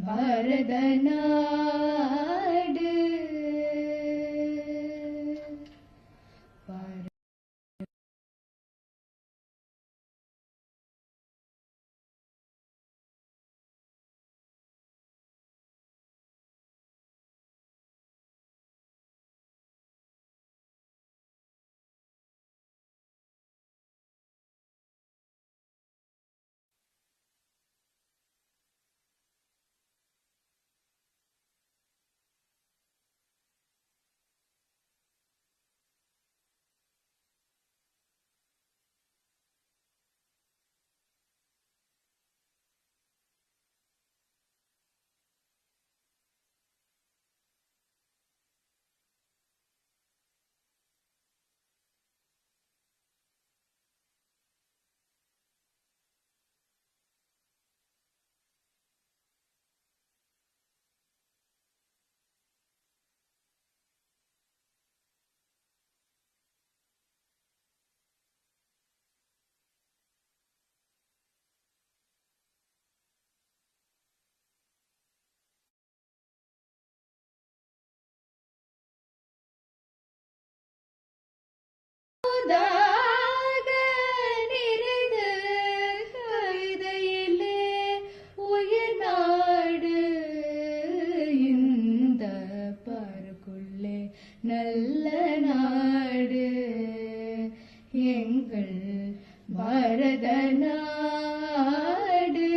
பாரத நாடு நல்ல நாடு எங்கள் பாரத நாடு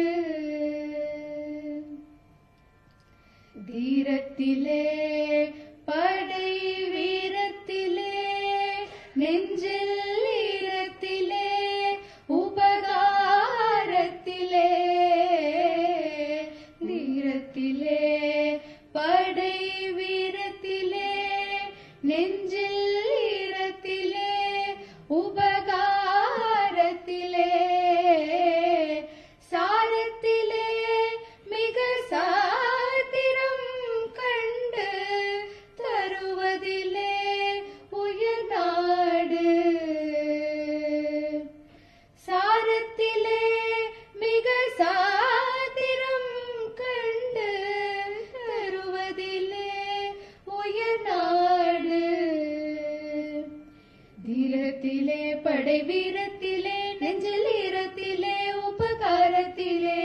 தீரத்திலே படை வீரத்திலே நெஞ்சில் ஈரத்திலே உபகாரத்திலே தீரத்திலே படை வீரத்திலே நெஞ்சில் ஈரத்திலே உபகாரத்திலே சாரத்திலே மிக சாத்திரம் கண்டு தருவதிலே உயர் நாடு சாரத்திலே மிக சாத்திரம் கண்டு தருவதிலே உயர் நாடு தீரத்திலே படை வீரத்திலே நெஞ்சில் ஈரத்திலே உபகாரத்திலே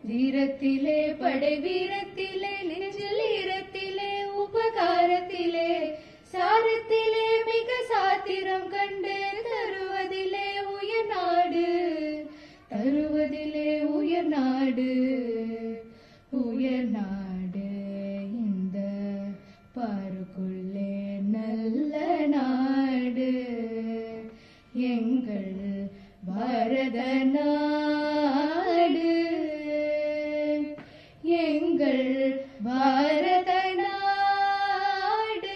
தீரத்திலே படை வீரத்திலே நெஞ்சில் ஈரத்திலே உபகாரத்திலே சாரத்திலே மிக சாத்திரம் கண்டு தருவதிலே உயர் நாடு தருவதிலே உயர் நாடு உயர் நாடு இந்த பாருக்குள்ளே நல்ல நாடு எங்கள் பாரத நாடு எங்கள் பாரத நாடு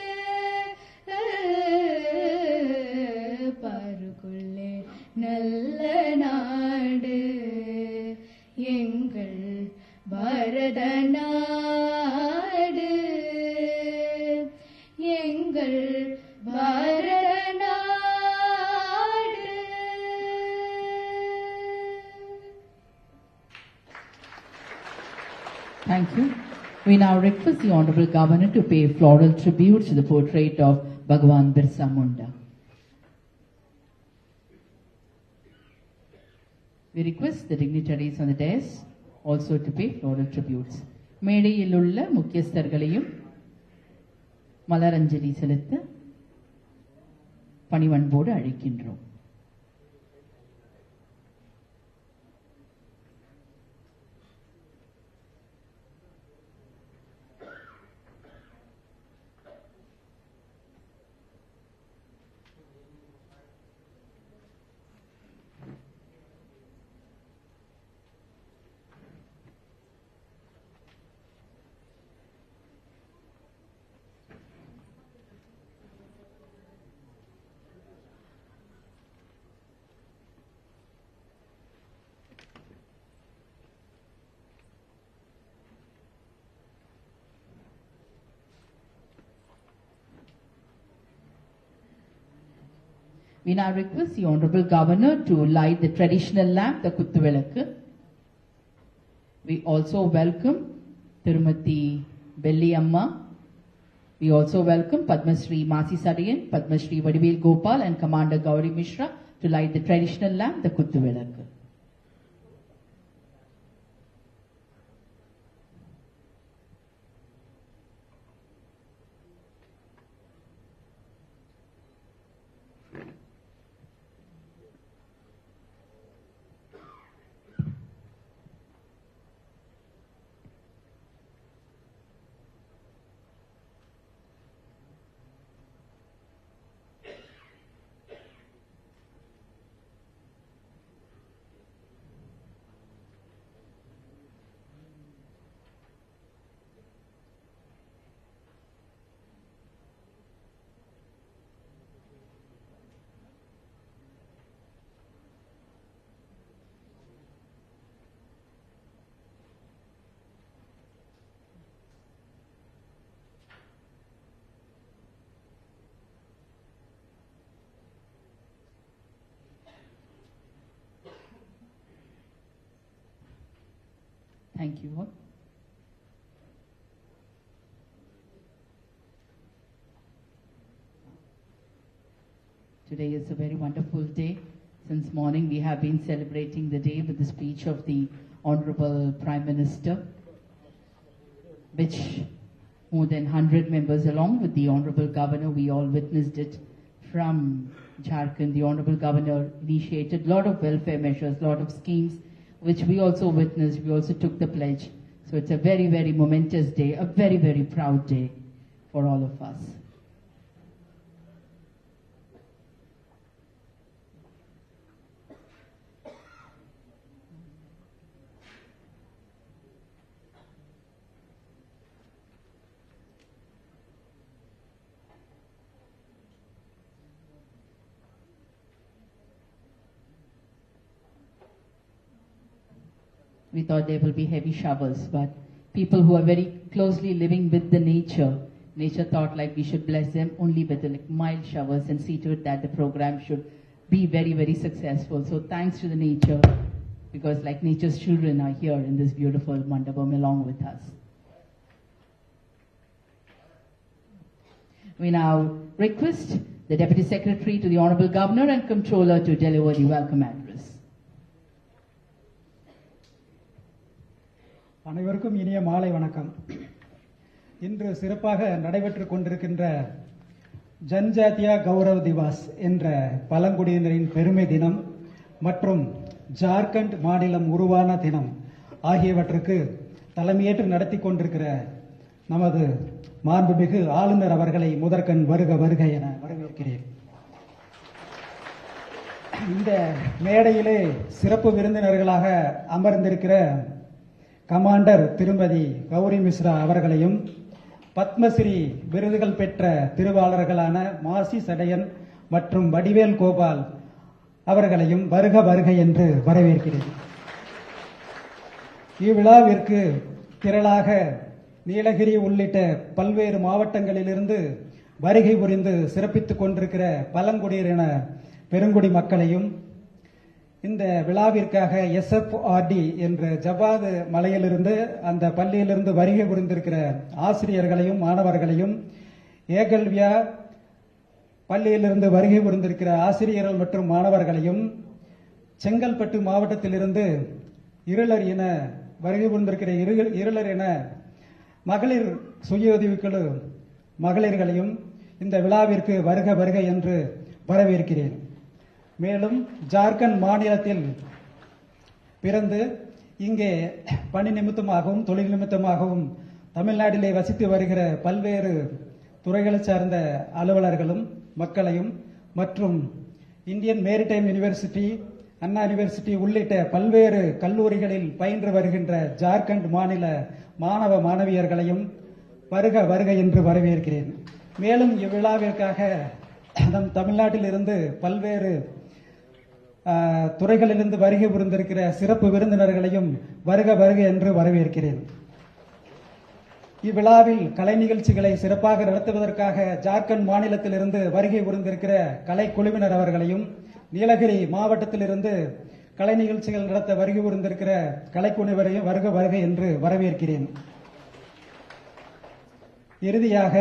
பாருக்குள்ளே நல்ல நாடு எங்கள் பாரத நாடு எங்கள் பாரத நாடு. Thank you. We now request the Honorable Governor to pay floral tribute to the portrait of Bhagwan Birsa Munda. We request the dignitaries on the dais also to pay floral tributes. மேடையில் உள்ள முக்கியஸ்தர்களையும் மலரஞ்சலி செலுத்த பணிவன்போடு அழைக்கின்றோம். We now request the Honorable Governor to light the traditional lamp, the Kuthuvilakku. We also welcome Tirumati Belli Amma. We also welcome Padma Shri Masi Sadiyan, Padma Shri Vadivel Gopal and Commander Gauri Mishra to light the traditional lamp, the Kuttu Velakku. Thank you all. Today is a very wonderful day. Since morning we have been celebrating the day with the speech of the Honorable Prime Minister, which more than 100 members along with the Honorable Governor, we all witnessed it from Jharkhand. The Honorable Governor initiated a lot of welfare measures, a lot of schemes, which we also witnessed. We also took the pledge. So it's a very, very momentous day, a very, very proud day for all of us. We thought there will be heavy showers, but people who are very closely living with the nature thought like we should bless them only with like mild showers and see to it that the program should be very, very successful. So thanks to the nature, because like nature's children are here in this beautiful mandapam along with us. We now request the Deputy Secretary to the Honorable Governor and Comptroller to deliver the welcome address. அனைவருக்கும் இனிய மாலை வணக்கம். இன்று சிறப்பாக நடைபெற்றுக் கொண்டிருக்கின்ற ஜன்ஜாத்தியா கௌரவ் திவாஸ் என்ற பழங்குடியினரின் பெருமை தினம் மற்றும் ஜார்க்கண்ட் மாநிலம் உருவான தினம் ஆகியவற்றுக்கு தலைமையேற்று நடத்தி கொண்டிருக்கிற நமது மாண்புமிகு ஆளுநர் அவர்களை முதற்கண் வருக வருக என வரவேற்கிறேன். இந்த மேடையிலே சிறப்பு விருந்தினர்களாக அமர்ந்திருக்கிற கமாண்டர் திருமதி கௌரி மிஸ்ரா அவர்களையும் பத்மஸ்ரீ விருதுகள் பெற்ற திருவாளர்களான மாசி சடையன் மற்றும் வடிவேல் கோபால் அவர்களையும் வருக வருக என்று வரவேற்கிறேன். இவ்விழாவிற்கு திரளாக நீலகிரி உள்ளிட்ட பல்வேறு மாவட்டங்களிலிருந்து வருகை புரிந்து சிறப்பித்துக் கொண்டிருக்கிற பழங்குடியின பெருங்குடி மக்களையும் இந்த விழாவிற்காக SFRD என்ற ஜபாது மலையிலிருந்து அந்த பள்ளியிலிருந்து வருகை புரிந்திருக்கிற ஆசிரியர்களையும் மாணவர்களையும் ஏகல்வியா பள்ளியிலிருந்து வருகை புரிந்திருக்கிற ஆசிரியர்கள் மற்றும் மாணவர்களையும் செங்கல்பட்டு மாவட்டத்திலிருந்து இருளர் என வருகை புரிந்திருக்கிற இருளர் என மகளிர் சுய உதவிக்குழு மகளிர்களையும் இந்த விழாவிற்கு வருக வருக என்று வரவேற்கிறேன். மேலும் ஜார்க்கண்ட் மாநிலத்தில் பிறந்து இங்கே பணி நிமித்தமாகவும் தொழில் நிமித்தமாகவும் தமிழ்நாட்டிலே வசித்து வருகிற பல்வேறு துறைகளை சார்ந்த அலுவலர்களும் மக்களையும் மற்றும் இந்தியன் மேரிடைம் யூனிவர்சிட்டி, அண்ணா யூனிவர்சிட்டி உள்ளிட்ட பல்வேறு கல்லூரிகளில் பயின்று வருகின்ற ஜார்க்கண்ட் மாநில மாணவ மாணவியர்களையும் வருக வருக என்று வரவேற்கிறேன். மேலும் இவ்விழாவிற்காக நம் தமிழ்நாட்டில் இருந்து பல்வேறு துறைகளிலிருந்து வருகை புரிந்திருக்கிற சிறப்பு விருந்தினர்களையும் வருக வருக என்று வரவேற்கிறேன். இவ்விழாவில் கலை நிகழ்ச்சிகளை சிறப்பாக நடத்துவதற்காக ஜார்க்கண்ட் மாநிலத்திலிருந்து வருகை புரிந்திருக்கிற கலை குழுவினர் அவர்களையும் நீலகிரி மாவட்டத்திலிருந்து கலை நிகழ்ச்சிகள் நடத்த வருகை புரிந்திருக்கிற கலைக்குழுவினரையும் வருக வருக என்று வரவேற்கிறேன். இறுதியாக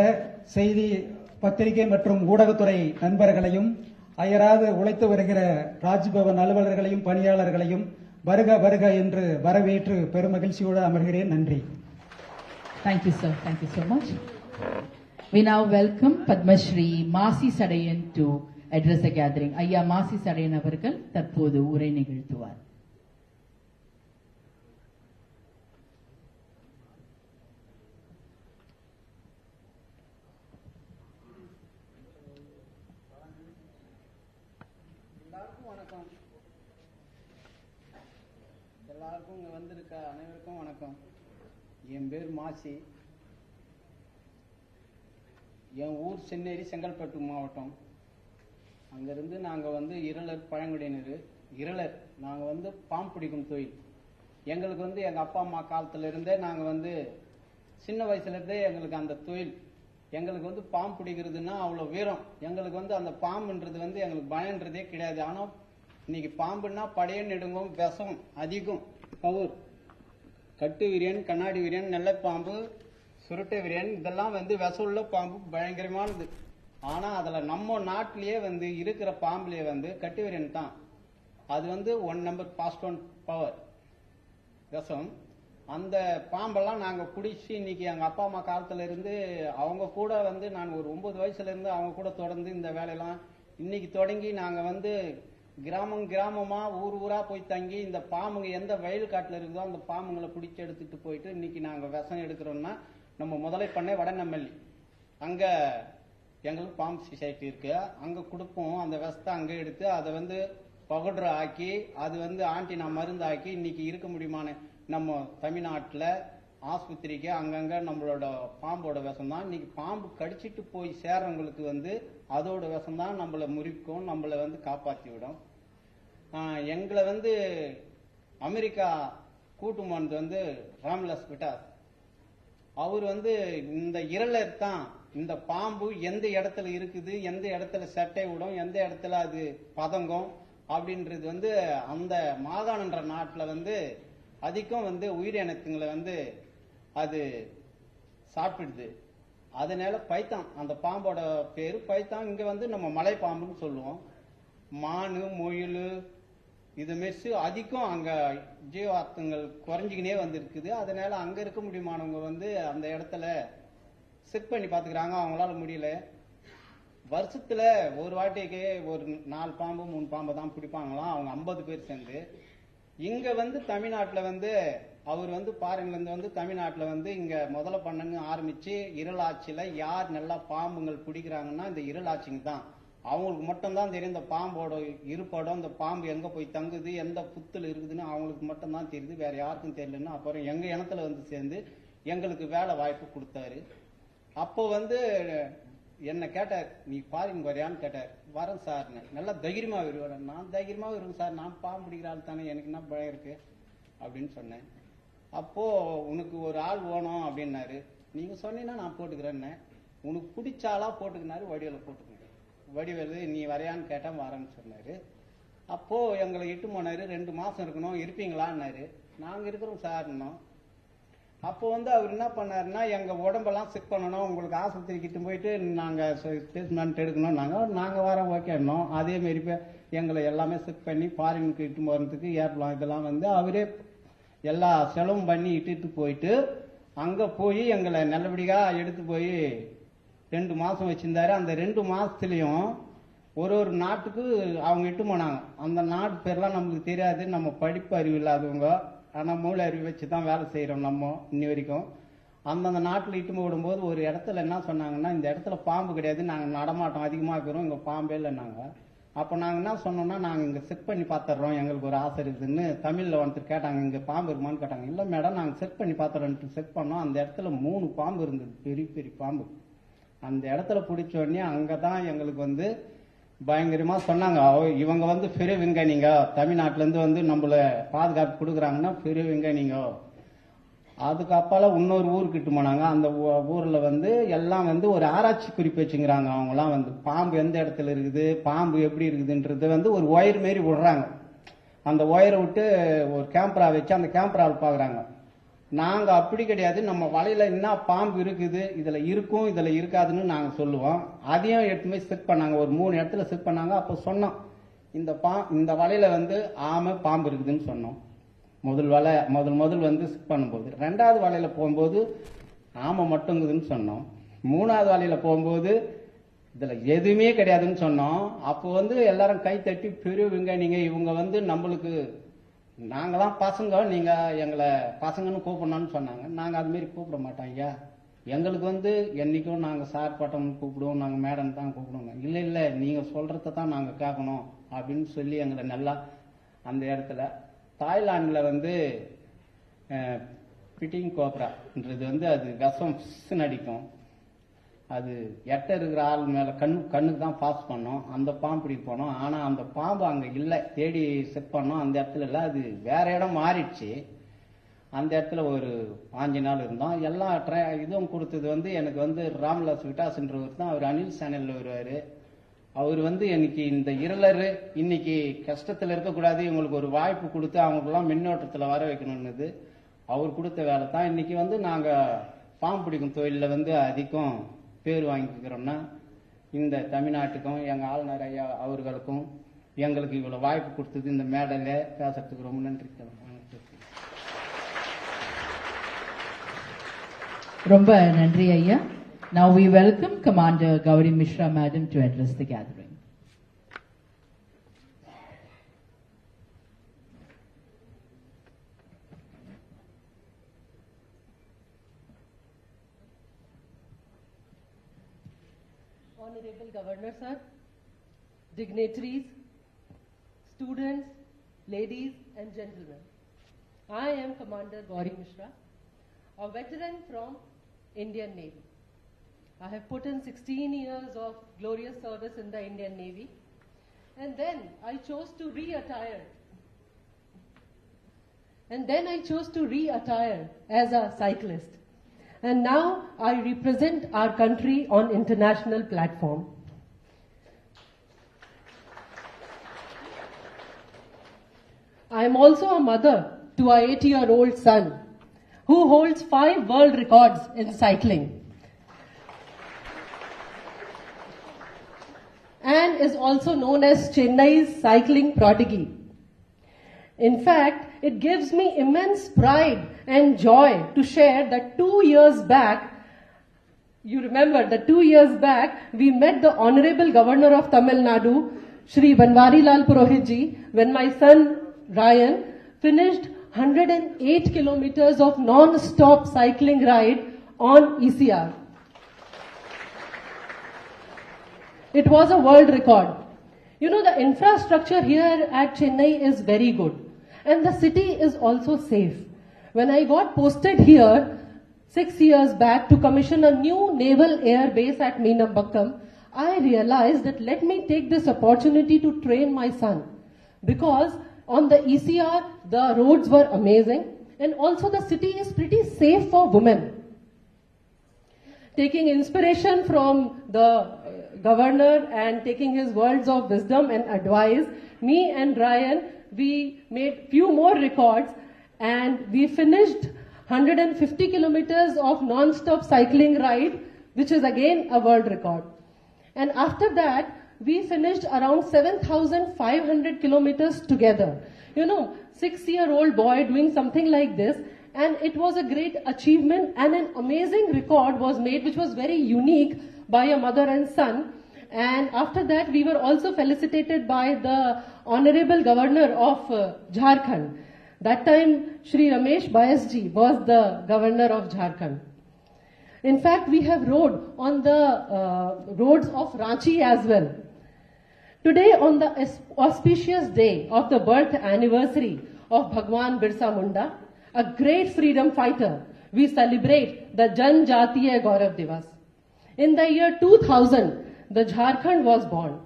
செய்தி பத்திரிகை மற்றும் ஊடகத்துறை நண்பர்களையும் அயராது உழைத்து வருகிற ராஜ்பவன் அலுவலர்களையும் பணியாளர்களையும் வருக வருக என்று வரவேற்று பெருமகிழ்ச்சியோடு அமர்கிறேன். நன்றி. Thank you, sir. Thank you so much. We now welcome Padma Shri Masi Sadayan to address the gathering. ஐயா மாசி சடையன் அவர்கள் தற்போது உரை நிகழ்த்துவார். எல்லாருக்கும் இங்க வந்திருக்க அனைவருக்கும் வணக்கம். என் பேர் மாசி. என் ஊர் சென்னேரி, செங்கல்பட்டு மாவட்டம். அங்கிருந்து நாங்கள் இருளர் பழங்குடியினர். இருளர் நாங்கள் பாம்பு பிடிக்கும் தொழில். எங்களுக்கு எங்கள் அப்பா அம்மா காலத்துல இருந்தே நாங்கள் சின்ன வயசுல இருந்தே எங்களுக்கு அந்த தொழில். எங்களுக்கு பாம்பு பிடிக்கிறதுனா அவ்வளோ வீரம். எங்களுக்கு அந்த பாம்புன்றது எங்களுக்கு பயன்றதே கிடையாது. ஆனால் இன்னைக்கு பாம்புன்னா படைய நெடுங்கும், விஷம் அதிகம், பவர். கட்டு விரியன், கண்ணாடி விரியன், நெல்லை பாம்பு, சுருட்டை விரியன், இதெல்லாம் விஷம் உள்ள பாம்பு, பயங்கரமானது. ஆனா அதுல நம்ம நாட்டிலேயே இருக்கிற பாம்புலயே கட்டு விரியன் தான். அது 1 நம்பர் பாஸ்ட் 1 பவர் விஷம். அந்த பாம்பெல்லாம் நாங்க பிடிச்சி இன்னைக்கு எங்க அப்பா அம்மா காலத்துல இருந்து அவங்க கூட நான் ஒரு 9 வயசுல இருந்து அவங்க கூட தொடர்ந்து இந்த வேலையெல்லாம் இன்னைக்கு தொடங்கி நாங்க கிராமமா ஊர் ஊரா போய் தங்கி இந்த பாம்புங்க எந்த வயல் காட்டுல இருக்குதோ அந்த பாம்புங்களை பிடிச்சி எடுத்துட்டு போயிட்டு இன்னைக்கு நாங்க விஷம் எடுக்கிறோம்னா நம்ம முதலை பண்ணை வடநெம்மல்லி, அங்க எங்களுக்கு பாம்பு சொசைட்டி இருக்கு. அங்க கொடுப்போம். அந்த விஷத்தை அங்க எடுத்து அதை பவுடர் ஆக்கி அது ஆன்டினா மருந்து ஆக்கி இன்னைக்கு இருக்க முடியுமான நம்ம தமிழ்நாட்டுல ஆஸ்பத்திரிக்கு அங்கங்க நம்மளோட பாம்போட விஷம் தான். இன்னைக்கு பாம்பு கடிச்சிட்டு போய் சேர்றவங்களுக்கு அதோட விஷம் தான் நம்மளை முறிக்கும், நம்மளை காப்பாத்தி விடும். எங்களை அமெரிக்கா கூட்டு மருந்து ராம்லஸ் விட்டார். அவர் இந்த இருளர் தான் இந்த பாம்பு எந்த இடத்துல இருக்குது, எந்த இடத்துல சட்டை விடும், எந்த இடத்துல அது பதங்கம் அப்படின்றது அந்த மாகாணன்ற நாட்டுல அதிகம் உயிரினத்துங்களை அது சாப்பிடுது. அதனால பைத்தான், அந்த பாம்போட பேரு பைத்தான். இங்க நம்ம மலை பாம்புன்னு சொல்லுவோம். மானு, மொயில், இது மெர்சு அதிகம் அங்க ஜீவார்த்தங்கள் குறைஞ்சிக்கினே இருக்குது. அதனால அங்க இருக்க முடியுமானவங்க அந்த இடத்துல செக் பண்ணி பாத்துக்கிறாங்க. அவங்களால முடியல. வருஷத்துல ஒரு வாட்டிக்கு ஒரு 4 பாம்பு 3 பாம்பு தான் பிடிப்பாங்களாம் அவங்க 50 பேர் சேர்ந்து. இங்க தமிழ்நாட்டுல அவர் பாரின்ல இருந்து தமிழ்நாட்டுல இங்க முதல்ல பண்ணன்னு ஆரம்பிச்சு இருளாட்சியில யார் நல்லா பாம்புங்கள் பிடிக்கிறாங்கன்னா இந்த இருளாட்சிங்க தான். அவங்களுக்கு மட்டும்தான் தெரியும் இந்த பாம்போட இருப்படம், இந்த பாம்பு எங்க போய் தங்குது, எந்த புத்துல இருக்குதுன்னு அவங்களுக்கு மட்டும்தான் தெரியுது, வேற யாருக்கும் தெரியலன்னு அப்புறம் எங்க இனத்துல சேர்ந்து எங்களுக்கு வேலை வாய்ப்பு கொடுத்தாரு. அப்போ என்ன கேட்டார், நீ பாரின் வரையான்னு கேட்டார். வரேன் சார், நல்லா தைரியமா வருவேன். நான் தைரியமா வருவேன் சார், நான் பாம்பு பிடிக்கிற ஆள் தானே, எனக்கு என்ன பயம் இருக்கு அப்படின்னு சொன்னேன். அப்போ உனக்கு ஒரு ஆள் வேணும் அப்படின்னாரு. நீங்க சொன்னீங்கன்னா நான் போட்டுக்கிறேன்னு. உனக்கு பிடிச்சாலா போட்டுக்கினாரு. வடிவேல போட்டுக்கினாரு. வடிவேலு நீ வரையான்னு கேட்டா வரேன்னு சொன்னாரு. அப்போ எங்களை இட்டு போனாரு. 2 மாசம் இருக்கணும், இருப்பீங்களான்னாரு. நாங்க இருக்கிறோம் சார்னோம். அப்போ அவர் என்ன பண்ணாருன்னா, எங்க உடம்பெல்லாம் செக் பண்ணணும், உங்களுக்கு ஆஸ்பத்திரிக்கிட்டு போயிட்டு நாங்க ஸ்டேட்மெண்ட் எடுக்கணும். நாங்க வரோம் ஓகேன்னோம். அதே மாதிரி எங்களை எல்லாமே செக் பண்ணி ஃபாரினுக்கு இட்டு போறதுக்கு ஏர்பிளான் இதெல்லாம் அவரே எல்லா செலவும் பண்ணி இட்டுட்டு போயிட்டு அங்க போய் எங்களை நல்லபடியா எடுத்து போய் 2 மாசம் வச்சிருந்தாரு. அந்த 2 மாசத்துலயும் ஒரு நாட்டுக்கு அவங்க இட்டு போனாங்க. அந்த நாட்டு பேர்லாம் நம்மளுக்கு தெரியாது, நம்ம படிப்பு அறிவு இல்லாதவங்க. ஆனா மூளை அறிவு வச்சுதான் வேலை செய்யறோம் நம்ம இன்னி வரைக்கும். அந்தந்த நாட்டுல இட்டு விடும்போது ஒரு இடத்துல என்ன சொன்னாங்கன்னா, இந்த இடத்துல பாம்பு கிடையாது, நாங்க நடமாட்டம் அதிகமா இருக்கிறோம், இங்க பாம்பே இல்லைன்னாங்க. அப்ப நாங்க என்ன சொன்னோம்னா, நாங்க இங்க செக் பண்ணி பாத்துறோம், எங்களுக்கு ஒரு ஆசை இருக்குதுன்னு தமிழ்ல ஒருத்தர் கேட்டாங்க, இங்க பாம்பு இருக்குமான்னு கேட்டாங்க. இல்ல மேடம், நாங்க செக் பண்ணி பாத்துறோம். செக் பண்ணோம். அந்த இடத்துல 3 பாம்பு இருந்தது, பெரிய பெரிய பாம்பு. அந்த இடத்துல பிடிச்ச உடனே அங்கதான் எங்களுக்கு பயங்கரமா சொன்னாங்க, இவங்க பெரியவங்க, நீங்க தமிழ்நாட்டுல இருந்து நம்மள பாதுகாப்பு கொடுக்குறாங்கன்னா பெரியவங்க நீங்க. அதுக்கு அப்பால இன்னொரு ஊருக்கிட்டு போனாங்க. அந்த ஊர்ல எல்லாம் ஒரு ஆராய்ச்சி குறிப்பு வச்சுக்கிறாங்க. அவங்கலாம் பாம்பு எந்த இடத்துல இருக்குது, பாம்பு எப்படி இருக்குதுன்றது ஒரு ஒயர் மாரி விடுறாங்க. அந்த ஒயரை விட்டு ஒரு கேமரா வச்சு அந்த கேமராவில் பாக்குறாங்க. நாங்க அப்படி கிடையாது. நம்ம வலையில என்ன பாம்பு இருக்குது, இதுல இருக்கும் இதுல இருக்காதுன்னு நாங்க சொல்லுவோம். அதையும் எடுத்து போய் செக் பண்ணாங்க, ஒரு 3 இடத்துல செக் பண்ணாங்க. அப்ப சொன்னோம், இந்த வலையில வந்து ஆமை பாம்பு இருக்குதுன்னு சொன்னோம். முதல் வந்து செக் பண்ணும்போது. 2வது வலையில போகும்போது ஆமை மட்டும் இருக்குதுன்னு சொன்னோம். 3வது வலையில போகும்போது இதுல எதுவுமே கிடையாதுன்னு சொன்னோம். அப்போ வந்து எல்லாரும் கை தட்டி பெரியவங்க, நீங்க இவங்க வந்து நம்மளுக்கு நாங்களாம் பசங்க, நீங்க எங்களை பசங்கன்னு கூப்பிடணும்னு சொன்னாங்க. நாங்க அது மாதிரி கூப்பிட மாட்டோம் ஐயா, எங்களுக்கு வந்து என்னைக்கும் நாங்க சார் பட்டம் கூப்பிடுவோம், நாங்க மேடம் தான் கூப்பிடுவோம். இல்ல இல்ல, நீங்க சொல்றத தான் நாங்க கேட்கணும் அப்படின்னு சொல்லி எங்களை நல்லா அந்த இடத்துல. தாய்லாந்துல வந்து பிட்டிங் கோப்ரான்றது வந்து அது விஷம் நடிக்கும். அது எட்ட இருக்கிற ஆள் மேல கண்ணுக்கு தான் பாஸ் பண்ணோம். அந்த பாம்பு பிடிக்க போனோம். ஆனா அந்த பாம்பு அங்க இல்லை, தேடி செட் பண்ணோம். அந்த இடத்துல இல்லை, அது வேற இடம் மாறிடுச்சு. அந்த இடத்துல ஒரு 5 நாள் இருந்தோம். எல்லா இதுவும் கொடுத்தது வந்து எனக்கு வந்து ராம்லாஸ் விட்டாஸ்ன்றவர் தான். அவர் அனில் சேனல்ல வருவாரு. அவர் வந்து எனக்கு இந்த இருளரு இன்னைக்கு கஷ்டத்துல இருக்கக்கூடாது, இவங்களுக்கு ஒரு வாய்ப்பு கொடுத்து அவங்களுக்கெல்லாம் மின்னோட்டத்துல வர வைக்கணும்னு அவர் கொடுத்த வேலை தான். இன்னைக்கு வந்து நாங்க பாம்பு பிடிக்கும் தொழில வந்து அதிகம் பேர் வாங்கிக்கிறோம்னா இந்த தமிழ்நாட்டுக்கும் எங்க ஆளுநர் ஐயா அவர்களுக்கும் எங்களுக்கு இவ்வளவு வாய்ப்பு கொடுத்தது இந்த மேடையில பேசுறதுக்கு ரொம்ப நன்றி. ரொம்ப நன்றி ஐயா. Now we welcome Commander Gauri Mishra Madam to address the gathering. Honorable Governor Sir, dignitaries, students, ladies and gentlemen, I am Commander Gauri Mishra, a veteran from Indian Navy. I have put in 16 years of glorious service in the Indian Navy, and then I chose to re-attire as a cyclist. And now I represent our country on international platform. I am also a mother to a 80-year-old son who holds 5 world records in cycling and is also known as Chennai's cycling prodigy. In fact, it gives me immense pride and joy to share that 2 years back, you remember that 2 years back, we met the Honorable Governor of Tamil Nadu, Shri Banwarilal Purohit ji, when my son Ryan finished 108 kilometers of non-stop cycling ride on ECR. It was a world record. You know, the infrastructure here at Chennai is very good. And the city is also safe. When I got posted here 6 years back to commission a new naval air base at Meenambakkam, I realized that let me take this opportunity to train my son. Because on the ECR, the roads were amazing. And also the city is pretty safe for women. Taking inspiration from the governor and taking his words of wisdom and advice, me and Ryan, we made few more records and we finished 150 kilometers of non-stop cycling ride, which is again a world record. And after that, we finished around 7,500 kilometers together. You know, 6-year-old boy doing something like this, and it was a great achievement and an amazing record was made, which was very unique by a mother and son. And after that, we were also felicitated by the Honorable Governor of Jharkhand. That time, Shri Ramesh Bayasji was the Governor of Jharkhand. In fact, we have rode on the roads of Ranchi as well. Today, on the auspicious day of the birth anniversary of Bhagwan Birsa Munda, a great freedom fighter, we celebrate the Janjatiya Gaurav Divas. In the year 2000, the Jharkhand was born.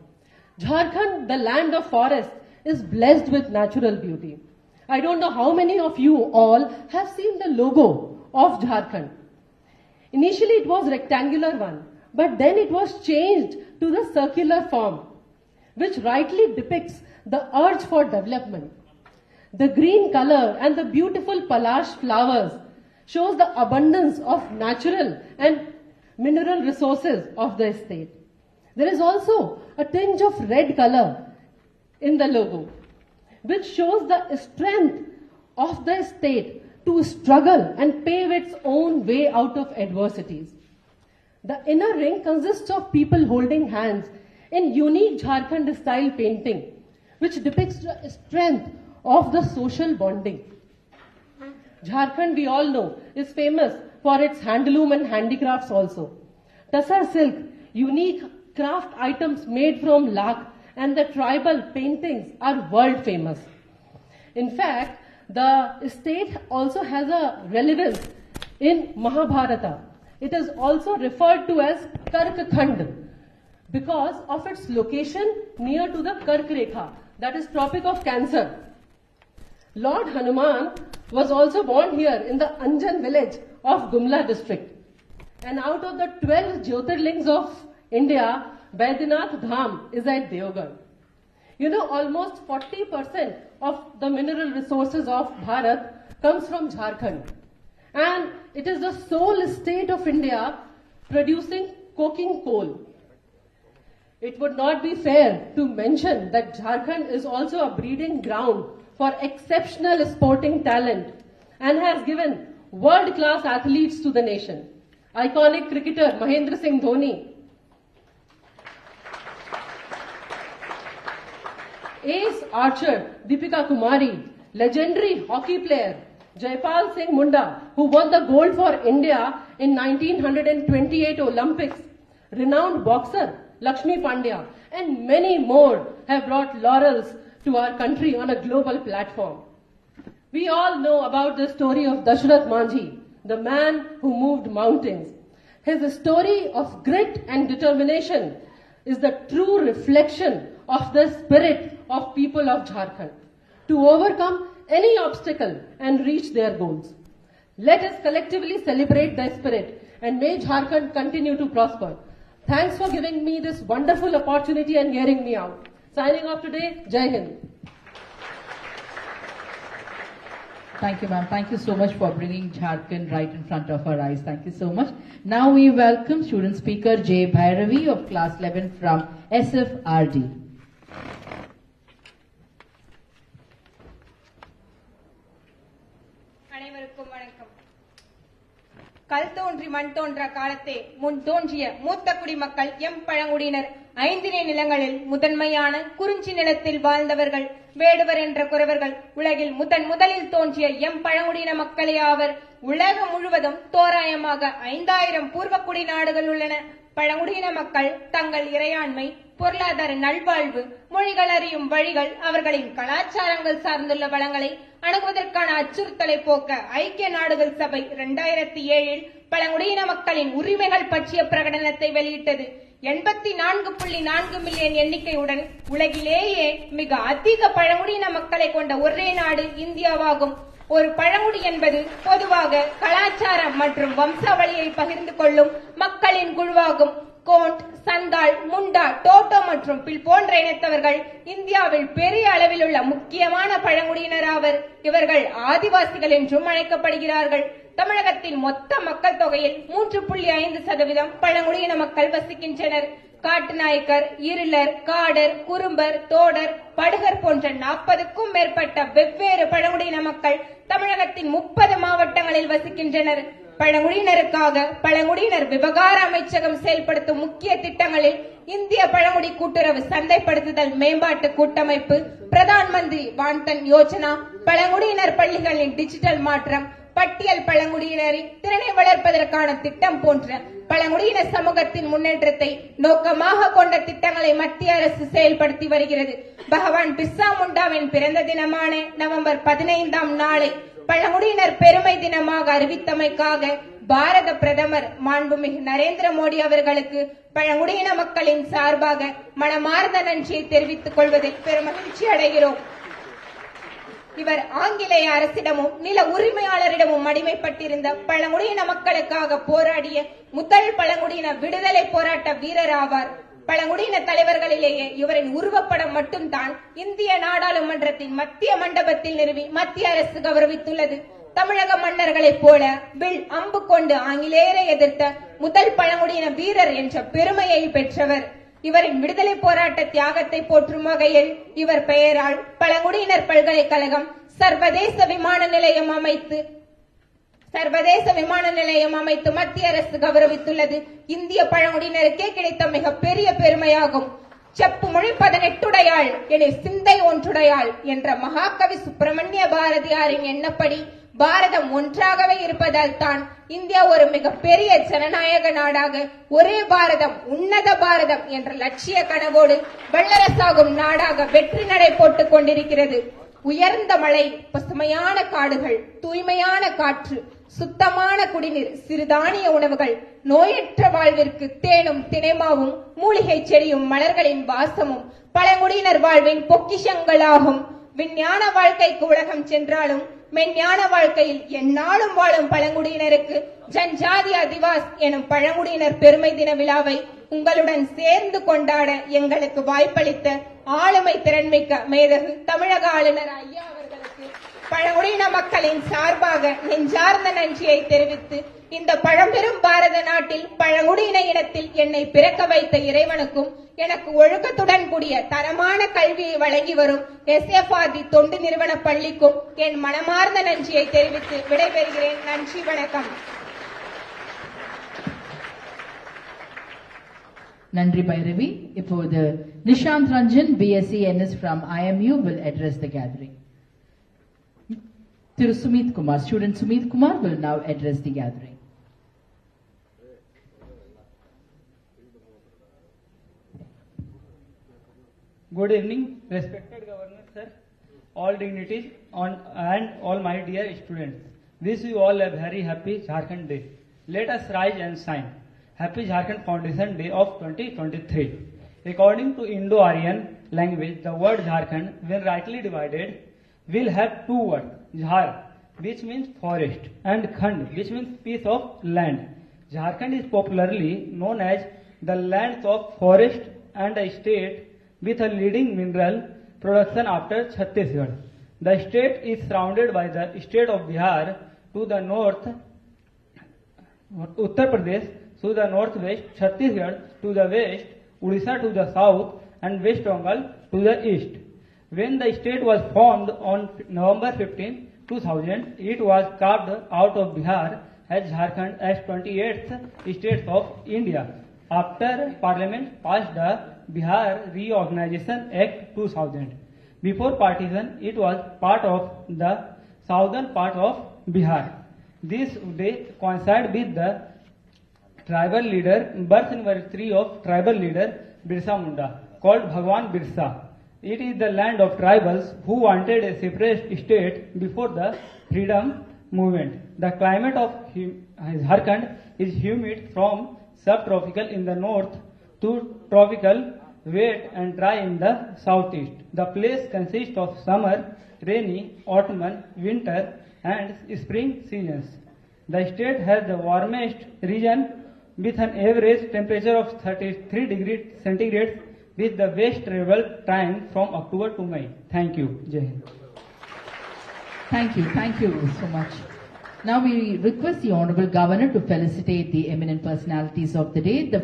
Jharkhand, the land of forest, is blessed with natural beauty. I don't know how many of you all have seen the logo of Jharkhand. Initially it was rectangular one, but then it was changed to the circular form, which rightly depicts the urge for development. The green color and the beautiful palash flowers shows the abundance of natural and mineral resources of the state. There is also a tinge of red color in the logo, which shows the strength of the state to struggle and pave its own way out of adversities. The inner ring consists of people holding hands in unique Jharkhand style painting, which depicts the strength of the social bonding. Jharkhand, we all know, is famous for its handloom and handicrafts also. Tassar silk, unique craft items made from lakh, and the tribal paintings are world famous. In fact, the state also has a relevance in Mahabharata. It is also referred to as Karkakhand because of its location near to the Kark Rekha, that is Tropic of Cancer. Lord Hanuman was also born here in the Anjan village of Gumla district. And out of the 12 Jyotirlings of India, Baidyanath Dham is at Deogarh. You know, almost 40% of the mineral resources of Bharat comes from Jharkhand. And it is the sole state of India producing coking coal. It would not be fair to mention that Jharkhand is also a breeding ground for exceptional sporting talent and has given world-class athletes to the nation. Iconic cricketer Mahendra Singh Dhoni, ace archer Deepika Kumari, legendary hockey player Jaipal Singh Munda, who won the gold for India in 1928 Olympics, renowned boxer Lakshmi Pandya, and many more have brought laurels to our country on a global platform. We all know about the story of Dashrath Manjhi, the man who moved mountains. His story of grit and determination is the true reflection of the spirit of people of Jharkhand to overcome any obstacle and reach their goals. Let us collectively celebrate their spirit and may Jharkhand continue to prosper. Thanks for giving me this wonderful opportunity and hearing me out. Signing off today, Jai Hind. Thank you, ma'am. Thank you so much for bringing Jharkhand right in front of our eyes. Thank you so much. Now we welcome student speaker J. Bhairavi of class 11 from SFRD. கல் தோன்றி மண் தோன்ற காலத்தே முன் தோன்றிய மூத்த குடிமக்கள் M பழங்குடியினர் ஐந்தினை நிலங்களில் முதன்மையான குறிஞ்சி நிலத்தில் வாழ்ந்தவர்கள் வேடுவர் என்ற குறவர்கள் உலகில் முதலில் தோன்றிய எம் பழங்குடியின மக்களே ஆவர். உலகம் முழுவதும் தோராயமாக 5000 பூர்வக்குடி நாடுகள் உள்ளன. பழங்குடியின மக்கள் தங்கள் இறையாண்மை, பொருளாதார நல்வாழ்வு, மொழிகள் அறியும் வழிகள், அவர்களின் கலாச்சாரங்கள் சார்ந்துள்ள வளங்களை அணுகுவதற்கான அச்சுறுத்தலை போக்க ஐக்கிய நாடுகள் சபை 2007 பழங்குடியின மக்களின் உரிமைகள் பற்றிய பிரகடனத்தை வெளியிட்டது. 84.4 மில்லியன் எண்ணிக்கையுடன் உலகிலேயே மிக அதிக பழங்குடியின மக்களை கொண்ட ஒரே நாடு இந்தியாவாகும். ஒரு பழங்குடி என்பது பொதுவாக கலாச்சாரம் மற்றும் வம்சாவளியை பகிர்ந்து கொள்ளும் மக்களின் குழுவாகும். கோண்ட், சந்தால், முண்டா, டோட்டோ மற்றும் பில் போன்ற இனத்தவர்கள் இந்தியாவில் பெரிய அளவில் உள்ள முக்கியமான பழங்குடியினர் ஆவர். இவர்கள் ஆதிவாசிகள் என்றும் அழைக்கப்படுகிறார்கள். தமிழகத்தின் மொத்த மக்கள் தொகையில் 3.5% பழங்குடியின மக்கள் வசிக்கின்றனர். காட்டுநாயக்கர், இருளர், காடர், குறும்பர், தோடர், படுகர் போன்ற 40க்கும் மேற்பட்ட வெவ்வேறு பழங்குடியின மக்கள் தமிழகத்தின் 30 மாவட்டங்களில் வசிக்கின்றனர். பழங்குடியினருக்காக பழங்குடியினர் விவகார அமைச்சகம் செயல்படுத்தும் முக்கிய திட்டங்களில் இந்திய பழங்குடி கூட்டுறவு சந்தைப்படுத்துதல் மேம்பாட்டு கூட்டமைப்பு, பிரதான் மந்திரி வான்தன் யோஜனா, பழங்குடியினர் பள்ளிகளின் டிஜிட்டல் மாற்றம், பட்டியல் பழங்குடியினரின் திறனை வளர்ப்பதற்கான திட்டம் போன்ற பழங்குடியின சமூகத்தின் முன்னேற்றத்தை நோக்கமாக கொண்ட திட்டங்களை மத்திய அரசு செயல்படுத்தி வருகிறது. பகவான் பிர்சா முண்டாவின் பிறந்த தினமான நவம்பர் 15ஆம் நாளை பழங்குடியினர் பெருமை தினமாக அறிவித்தமைக்காக பாரத பிரதமர் மாண்புமிகு நரேந்திர மோடி அவர்களுக்கு பழங்குடியின மக்களின் சார்பாக மனமார்ந்த நன்றியை தெரிவித்துக் கொள்வதில் பெருமகிழ்ச்சி அடைகிறோம். இவர் ஆங்கிலேய அரசிடமும் நில உரிமையாளரிடமும் அடிமைப்பட்டிருந்த பழங்குடியின மக்களுக்காக போராடிய முதல் பழங்குடியின விடுதலை போராட்ட வீரர் ஆவார். பழங்குடியின தலைவர்களிலேயே இவரின் உருவப்படம் மட்டும்தான் இந்திய நாடாளுமன்றத்தின் மத்திய மண்டபத்தில் நிறுவி மத்திய அரசு கௌரவித்துள்ளது. தமிழக மன்னர்களைப் போல வில் அம்பு கொண்டு ஆங்கிலேயரை எதிர்த்த முதல் பழங்குடியின வீரர் என்ற பெருமையை பெற்றவர். இவரின் விடுதலை போராட்ட தியாகத்தை போற்றும் வகையில் இவர் பெயரால் பழங்குடியினர் பல்கலைக்கழகம் சர்வதேச விமான நிலையம் அமைத்து மத்திய அரசு கௌரவித்துள்ளது. இந்திய பழங்குடியினருக்கே கிடைத்த மிக பெரிய பெருமையாகும். செப்பு மொழி 18 எனில் சிந்தை ஒன்றுடையாள் என்ற மகாகவி சுப்பிரமணிய பாரதியாரின் எண்ணப்படி பாரதம் ஒன்றாகவே இருப்பதால் தான் இந்தியா ஒரு மிக பெரிய ஜனநாயக நாடாக ஒரே பாரதம் உன்னத பாரதம் என்ற லட்சிய கனவோடு வல்லரசாகும் நாடாக வெற்றி நடை போட்டுக் கொண்டிருக்கிறது. உயர்ந்த மலை, பசுமையான காடுகள், தூய்மையான காற்று, சுத்தமான குடிநீர், சிறுதானிய உணவுகள், நோயற்ற வாழ்விற்கு தேனும் தினைமாவும் மூலிகை செடியும் மலர்களின் வாசமும் பழங்குடியினர் வாழ்வின் பொக்கிஷங்களாகும். விஞ்ஞான வாழ்க்கைக்கு உலகம் சென்றாலும் மெஞ்ஞான வாழ்க்கையில் எந்நாளும் வாழும் பழங்குடியினருக்கு ஜன்ஜாதி அதிவாஸ் எனும் பழங்குடியினர் பெருமை தின விழாவை உங்களுடன் சேர்ந்து கொண்டாட எங்களுக்கு வாய்ப்பளித்த ஆளுமை திறன்மிக்க மேதகு தமிழக ஆளுநர் ஐயா அவர்களுக்கு பழங்குடியின மக்களின் சார்பாக நெஞ்சார்ந்த நன்றியை தெரிவித்து, இந்த பழம்பெரும் பாரத நாட்டில் பழங்குடியின இனத்தில் என்னை பிறக்க வைத்த இறைவனுக்கும் எனக்கு ஒழுக்கத்துடன் கூடிய தரமான கல்வியை வழங்கி வரும் SFRD தொண்டு நிறுவன பள்ளிக்கும் என் மனமார்ந்த நன்றியை தெரிவித்து விடைபெறுகிறேன். நன்றி, வணக்கம். Nandri Bhairavi. இப்போது Nishant Ranjan, BSc NS from IMU will address the gathering. Thiru Sumit Kumar, student Sumit Kumar will now address the gathering. Good evening, respected Governor Sir, all dignities and all my dear students. Wish you all a very happy Jharkhand Day. Let us rise and shine. Happy Jharkhand Foundation Day of 2023. According to Indo-Aryan language, the word Jharkhand, when rightly divided, will have two words, Jhar, which means forest, and Khand, which means piece of land. Jharkhand is popularly known as the lands of forest and a state with a leading mineral production after Chhattisgarh. The state is surrounded by the state of Bihar to the north, Uttar Pradesh to the northwest, Chhattisgarh to the west, Odisha to the south, and West Bengal to the east. When the state was formed on November 15, 2000, it was carved out of Bihar as Jharkhand as 28th state of India. After Parliament passed the Bihar Reorganization Act 2000. Before partition, it was part of the southern part of Bihar. This day coincided with the tribal leader, birth anniversary of tribal leader Birsa Munda, called Bhagwan Birsa. It is the land of tribals who wanted a separate state before the freedom movement. The climate of Jharkhand is humid from subtropical in the north to tropical, wet and dry in the southeast. The place consists of summer, rainy, autumn, winter and spring seasons. The state has the warmest region with an average temperature of 33 degrees centigrade with the best travel time from October to May. Thank you. Jai Hind. Thank you so much. Now we request the Honorable Governor to felicitate the eminent personalities of the day. The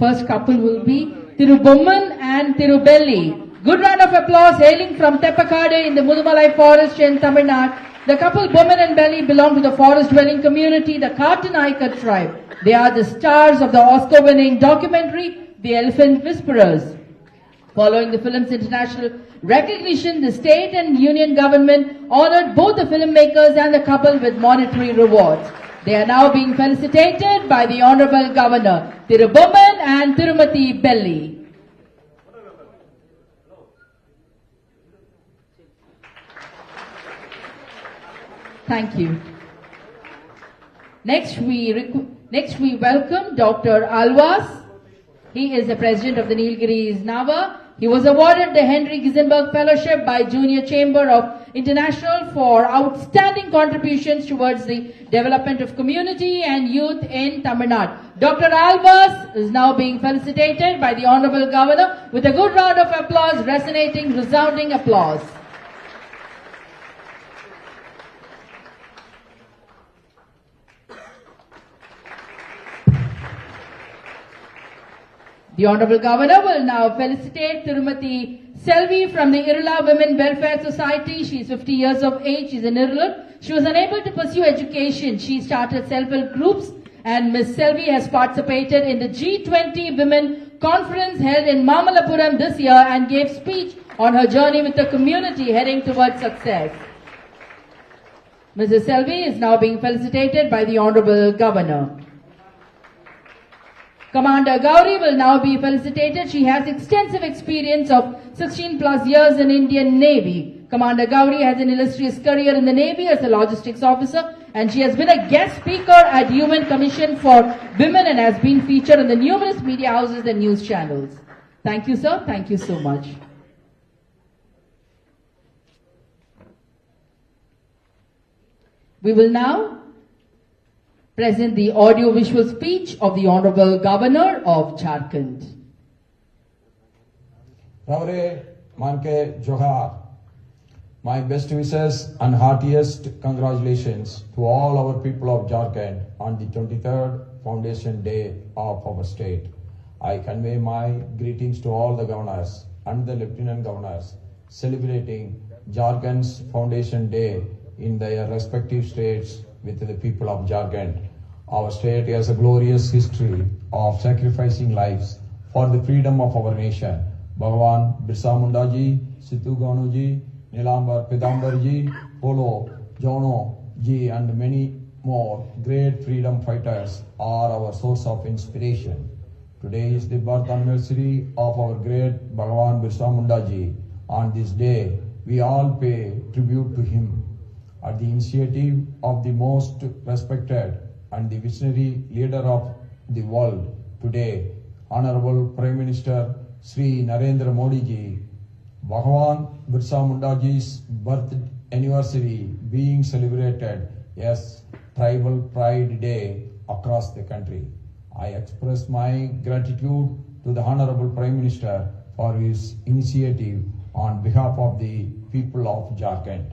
first couple will be Thiru Bomman and Thiru Belli. Good round of applause hailing from Teppakade in the Mudumalai forest in Tamil Nadu. The couple Bomman and Belli belong to the forest dwelling community, the Kartanaika tribe. They are the stars of the Oscar-winning documentary, The Elephant Whisperers. Following the film's international recognition, the state and union government honored both the filmmakers and the couple with monetary rewards. They are now being felicitated by the Honorable Governor, Thiru Bomman and Tirumati Belli. Thank you. Next we welcome Dr. Alwas. He is the president of the Nilgiris Nava. He was awarded the Henry Gizenberg Fellowship by Junior Chamber of International for outstanding contributions towards the development of community and youth in Tamil Nadu. Dr. Alwas is now being felicitated by the Honorable Governor with a good round of applause, resounding applause. The Honorable Governor will now felicitate Tirumati Selvi from the Irula Women Welfare Society. She is 50 years of age. She is an Irula. She was unable to pursue education. She started self-help groups, and Ms. Selvi has participated in the G20 Women Conference held in Mamalapuram this year and gave speech on her journey with the community heading towards success. Mrs. Selvi is now being felicitated by the Honorable Governor. Commander Gauri will now be felicitated. She has extensive experience of 16 plus years in Indian Navy. Commander Gauri has an illustrious career in the Navy as a logistics officer, and she has been a guest speaker at UN Commission for Women and has been featured in the numerous media houses and news channels. Thank you, sir. Thank you so much. We will now present the audio-visual speech of the Honorable Governor of Jharkhand. Raure Manke Johar. My best wishes and heartiest congratulations to all our people of Jharkhand on the 23rd Foundation Day of our state. I convey my greetings to all the governors and the lieutenant governors celebrating Jharkhand's Foundation Day in their respective states with the people of Jharkhand. Our state has a glorious history of sacrificing lives for the freedom of our nation. Bhagwan Birsa Munda ji, Sidhu Ganu ji, Nilambar Pidambar ji, Polo Jono ji, and many more great freedom fighters are our source of inspiration. Today is the birth anniversary of our great Bhagwan Birsa Munda ji. On this day, we all pay tribute to him. At the initiative of the most respected and the visionary leader of the world today, Honorable Prime Minister Sri Narendra Modi ji, Bhagwan Birsa Munda ji's birth anniversary being celebrated as Tribal Pride Day across the country. I express my gratitude to the Honorable Prime Minister for his initiative on behalf of the people of Jharkhand.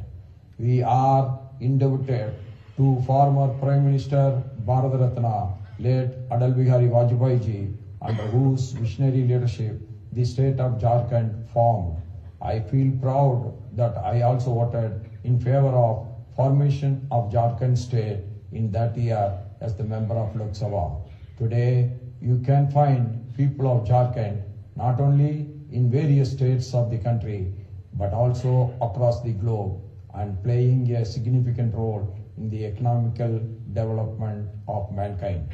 We are indebted to former Prime Minister Bharat Ratna, late Adal Bihari Vajpayee ji, under whose visionary leadership the state of Jharkhand formed. I feel proud that I also voted in favor of formation of Jharkhand state in that year as the member of Lok Sabha. Today, you can find people of Jharkhand not only in various states of the country, but also across the globe, and playing a significant role in the economical development of mankind.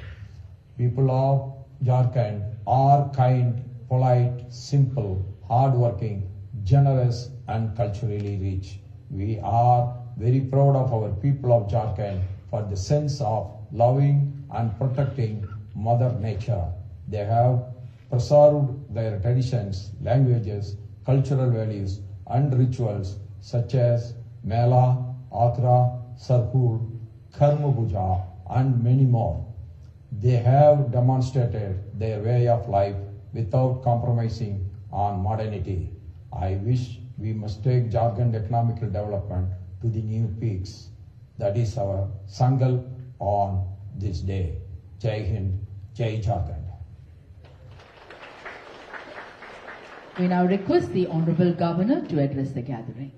People of Jharkhand are kind, polite, simple, hardworking, generous, and culturally rich. We are very proud of our people of Jharkhand for the sense of loving and protecting Mother Nature. They have preserved their traditions, languages, cultural values, and rituals such as Mela, Atra, Sarpur, Karma Puja, and many more. They have demonstrated their way of life without compromising on modernity. I wish we must take Jharkhand economical development to the new peaks. That is our Sankalp on this day. Jai Hind, Jai Jharkhand. We now request the Honorable Governor to address the gathering.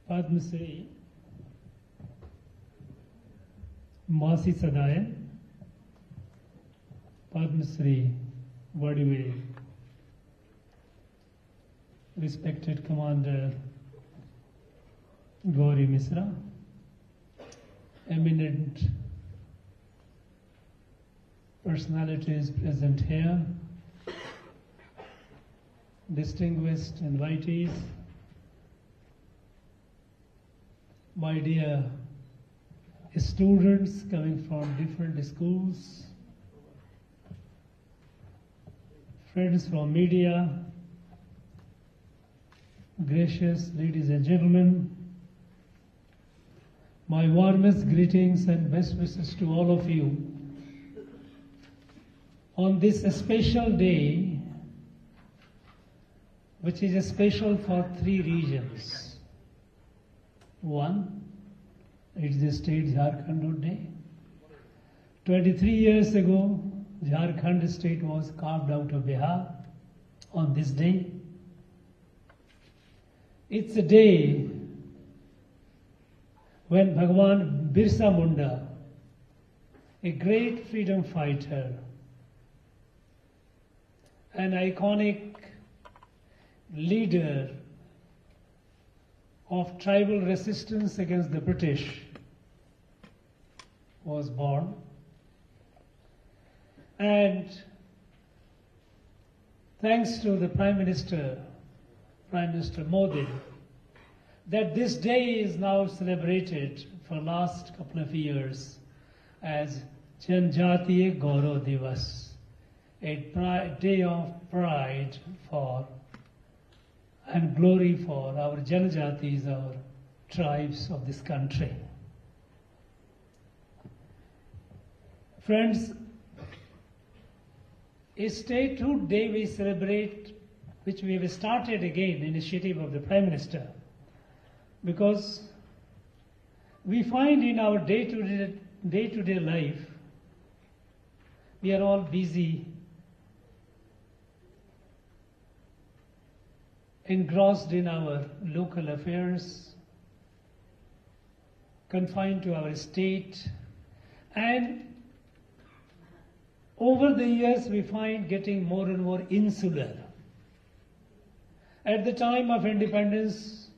Padma Shri Masi Sadayan, Padma Shri Vadivel, respected Commander Gauri Misra, eminent personalities present here, distinguished invitees, my dear students coming from different schools, friends from media, gracious ladies and gentlemen, my warmest greetings and best wishes to all of you. On this special day, which is special for 3 regions. One, it's the state Jharkhand Day. 23 years ago, Jharkhand state was carved out of Bihar on this day. It's a day when Bhagwan Birsa Munda, a great freedom fighter, an iconic leader of tribal resistance against the British, was born. And thanks to the Prime Minister Modi, that this day is now celebrated for the last couple of years as Janjatiya Gaurav Divas, a day of pride for and glory for our Janajatis, our tribes of this country. Friends, a statehood day we celebrate, which we have started again, initiative of the Prime Minister, because we find in our day-to-day life, we are all busy, engrossed in our local affairs, confined to our state, and over the years we find getting more and more insular. At the time of independence,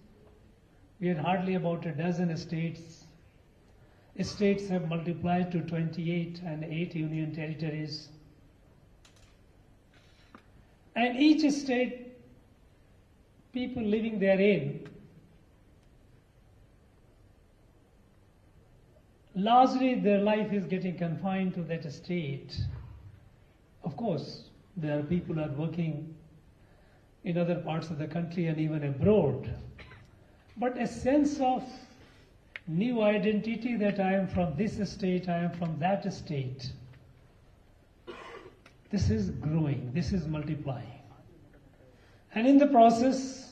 we had hardly about a dozen states. States have multiplied to 28 and 8 union territories. And each state, people living therein, largely their life is getting confined to that state. Of course, there are people who are working in other parts of the country and even abroad. But a sense of new identity that I am from this state, I am from that state, this is growing, this is multiplying. And in the process,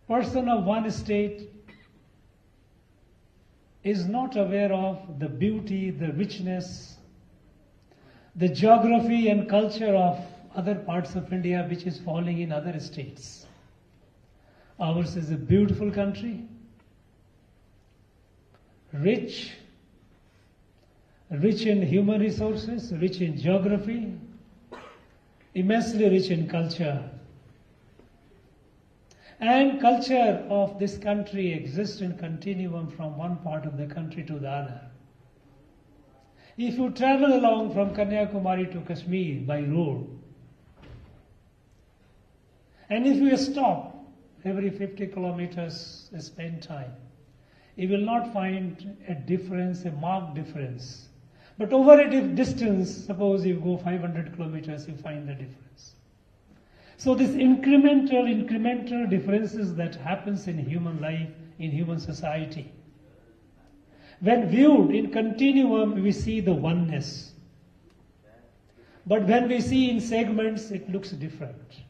person of one state is not aware of the beauty, the richness, the geography and culture of other parts of India which is falling in other states. Ours is a beautiful country, rich in human resources, rich in geography, immensely rich in culture. And culture of this country exists in continuum from one part of the country to the other. If you travel along from Kanyakumari to Kashmir by road, and if you stop every 50 kilometers spend time, you will not find a difference, a marked difference. But over a distance, suppose you go 500 kilometers, you find the difference. So this incremental differences that happens in human life, in human society, when viewed in continuum, we see the oneness. But when we see in segments, it looks different.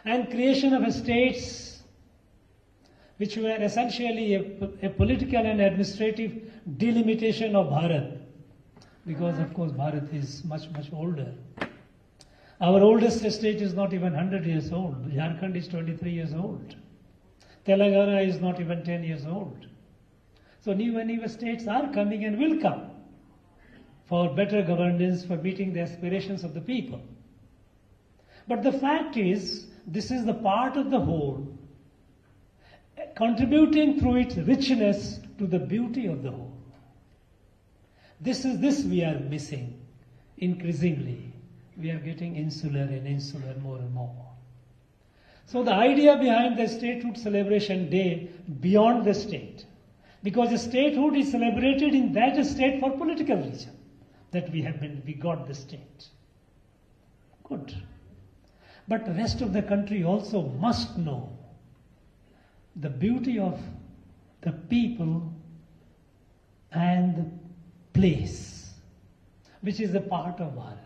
And creation of states, which were essentially a political and administrative delimitation of Bharat, because of course Bharat is much, much older. Our oldest state is not even 100 years old. Jharkhand is 23 years old. Telangana is not even 10 years old. So new states are coming and will come for better governance, for meeting the aspirations of the people. But the fact is, this is the part of the whole, contributing through its richness to the beauty of the whole. This we are missing increasingly. We are getting insular more and more. So the idea behind the statehood celebration day beyond the state, because the statehood is celebrated in that state for political reason, that we got the state. Good. But the rest of the country also must know the beauty of the people and the place, which is a part of Bharat.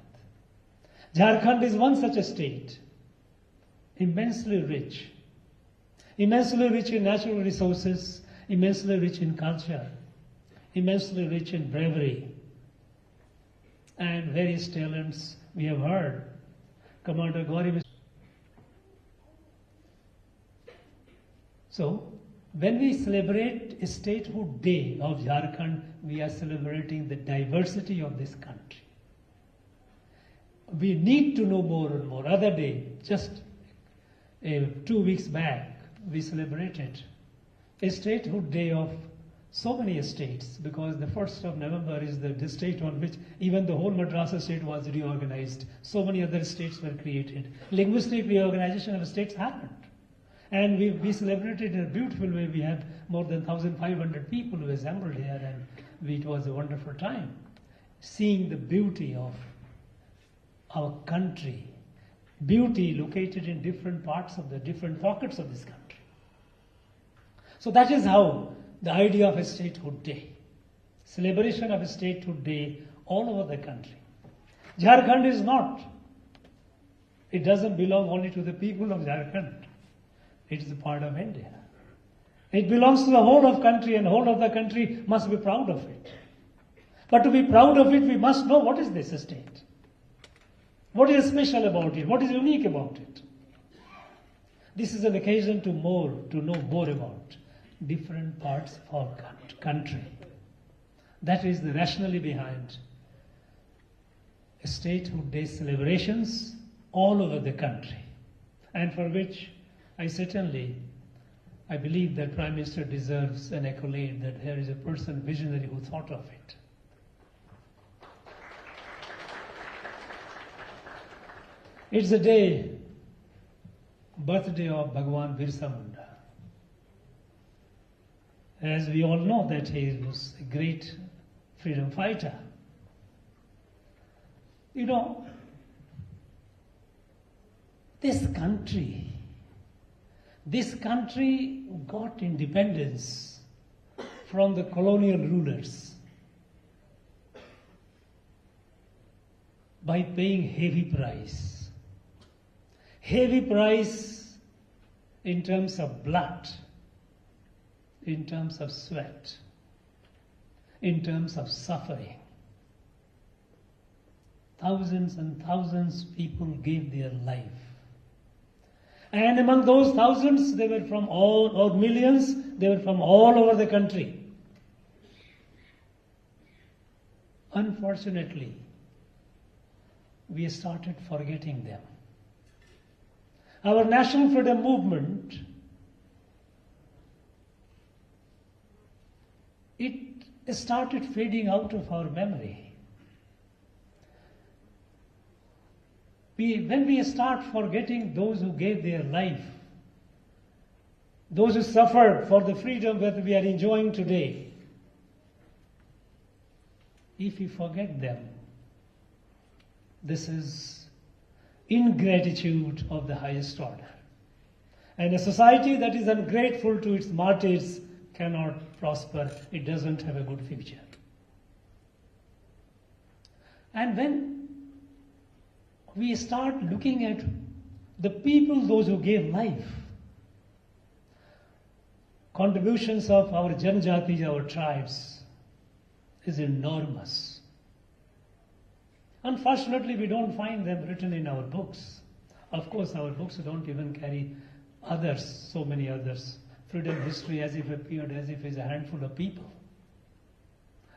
Jharkhand is one such a state, immensely rich in natural resources, immensely rich in culture, immensely rich in bravery, and various talents we have heard. Commander Gauri. So, when we celebrate a statehood day of Jharkhand, we are celebrating the diversity of this country. We need to know more and more. Other day, just 2 weeks back, we celebrated a statehood day of so many states, because the 1st of November is the state on which even the whole Madras state was reorganized. So many other states were created. Linguistic reorganization of states happened. And we celebrated in a beautiful way. We had more than 1,500 people who assembled here, and it was a wonderful time, seeing the beauty of our country, beauty located in different parts of the different pockets of this country. So that is how the idea of a statehood day, celebration of a statehood day all over the country. Jharkhand is not. It doesn't belong only to the people of Jharkhand. It is a part of India. It belongs to the whole of country, and whole of the country must be proud of it. But to be proud of it, we must know what is this state. What is special about it? What is unique about it? This is an occasion to know more about different parts of our country. That is the rationale behind statehood day celebrations all over the country, and for which I believe that Prime Minister deserves an accolade, that there is a person visionary who thought of it. It's the birthday of Bhagwan Birsa Munda. As we all know that he was a great freedom fighter. You know, this country got independence from the colonial rulers by paying heavy price in terms of blood, in terms of sweat, in terms of suffering. Thousands and thousands of people gave their life. And among those thousands, they were from or millions, they were from all over the country. Unfortunately, we started forgetting them. Our national freedom movement, it started fading out of our memory. When we start forgetting those who gave their life, those who suffered for the freedom that we are enjoying today, if we forget them, this is ingratitude of the highest order. And a society that is ungrateful to its martyrs cannot prosper. It doesn't have a good future. And when we start looking at the people, those who gave life, contributions of our Janjatis, our tribes, is enormous. Unfortunately, we don't find them written in our books. Of course, our books don't even carry others, so many others. Freedom history as if appeared as if it's a handful of people.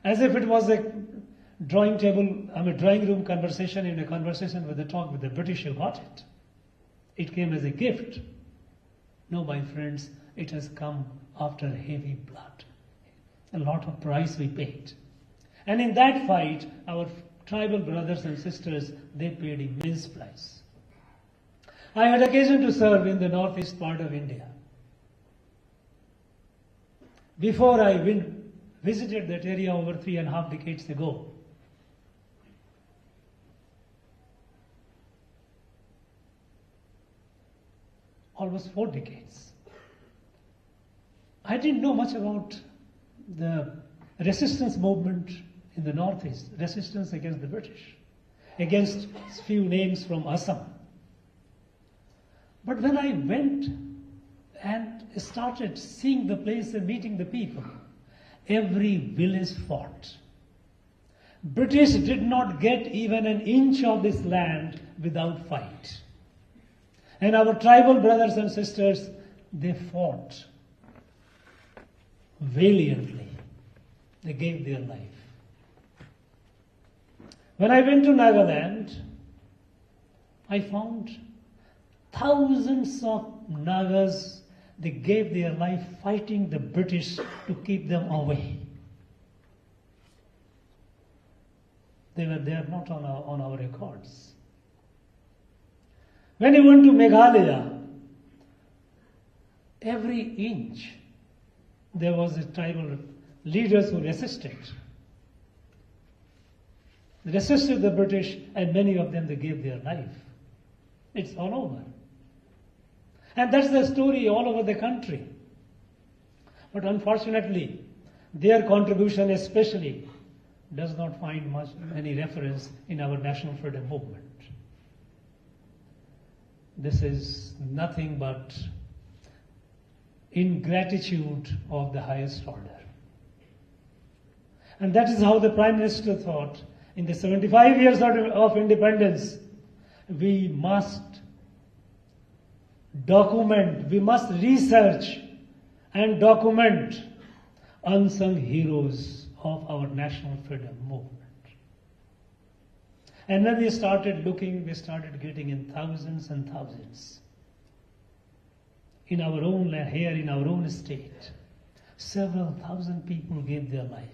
As if it was a drawing room conversation in a conversation with a talk with the British who got it. It came as a gift. No, my friends, it has come after heavy blood. A lot of price we paid. And in that fight, our tribal brothers and sisters, they paid immense price. I had occasion to serve in the northeast part of India. Before I visited that area over 3.5 decades ago, almost 4 decades, I didn't know much about the resistance movement in the Northeast, resistance against the British. against few names from Assam. But when I went and started seeing the place and meeting the people, every village fought. British did not get even an inch of this land without fight. And our tribal brothers and sisters, they fought valiantly. They gave their life. When I went to Nagaland, I found thousands of Nagas, they gave their life fighting the British to keep them away. They are not on our records. When I went to Meghalaya, every inch there was a tribal leaders who resisted. They resisted the British, and many of them, they gave their life. It's all over. And that's the story all over the country. But unfortunately, their contribution especially does not find any reference in our national freedom movement. This is nothing but ingratitude of the highest order. And that is how the Prime Minister thought. In the 75 years of independence, we must document, we must research and document unsung heroes of our national freedom movement. And when we started looking, we started getting in thousands and thousands. In our own land, here in our own state, several thousand people gave their life.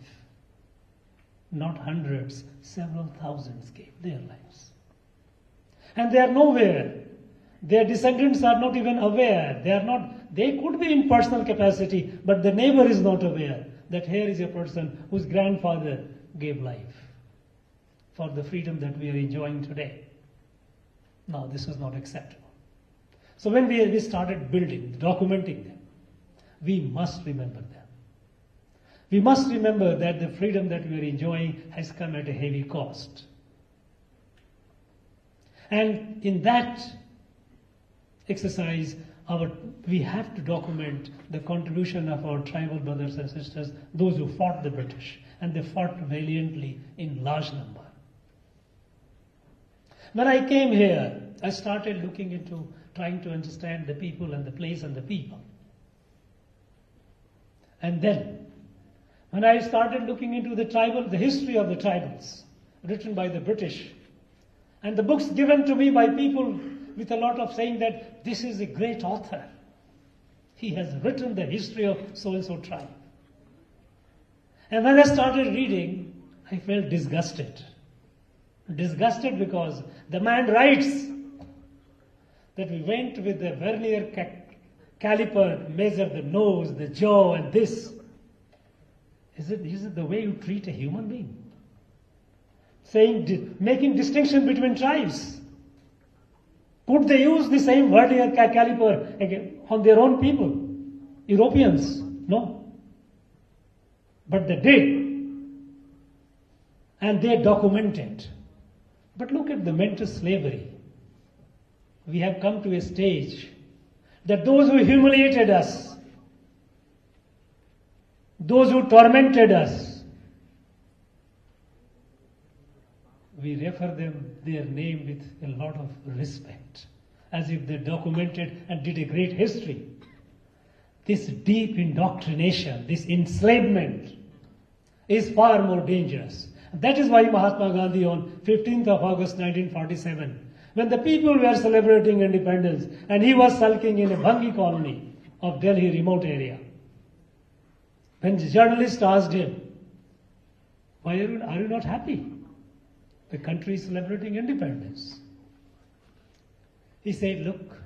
Not hundreds, several thousands gave their lives. And they are nowhere. Their descendants are not even aware. They could be in personal capacity, but the neighbor is not aware that here is a person whose grandfather gave life for the freedom that we are enjoying today. Now, this is not acceptable. So when we started building, documenting them, we must remember them. We must remember that the freedom that we are enjoying has come at a heavy cost. And in that exercise, we have to document the contribution of our tribal brothers and sisters, those who fought the British, and they fought valiantly in large number. When I came here, I started looking into trying to understand the people and the place and the people. And then, when I started looking into the history of the tribals, written by the British, and the books given to me by people with a lot of saying that this is a great author. He has written the history of so-and-so tribe. And when I started reading, I felt disgusted. Disgusted because the man writes that we went with the vernier caliper, measured the nose, the jaw, and this. Is it the way you treat a human being? Making distinction between tribes. Could they use the same vernier caliper on their own people? Europeans? No. But they did. And they documented. But look at the mental slavery. We have come to a stage that those who humiliated us, those who tormented us, we refer their name with a lot of respect, as if they documented and did a great history. This deep indoctrination, this enslavement is far more dangerous. That is why Mahatma Gandhi on 15th of August 1947, when the people were celebrating independence and he was sulking in a Bhangi colony of Delhi remote area, when the journalist asked him, why are you not happy? The country is celebrating independence. He said, look,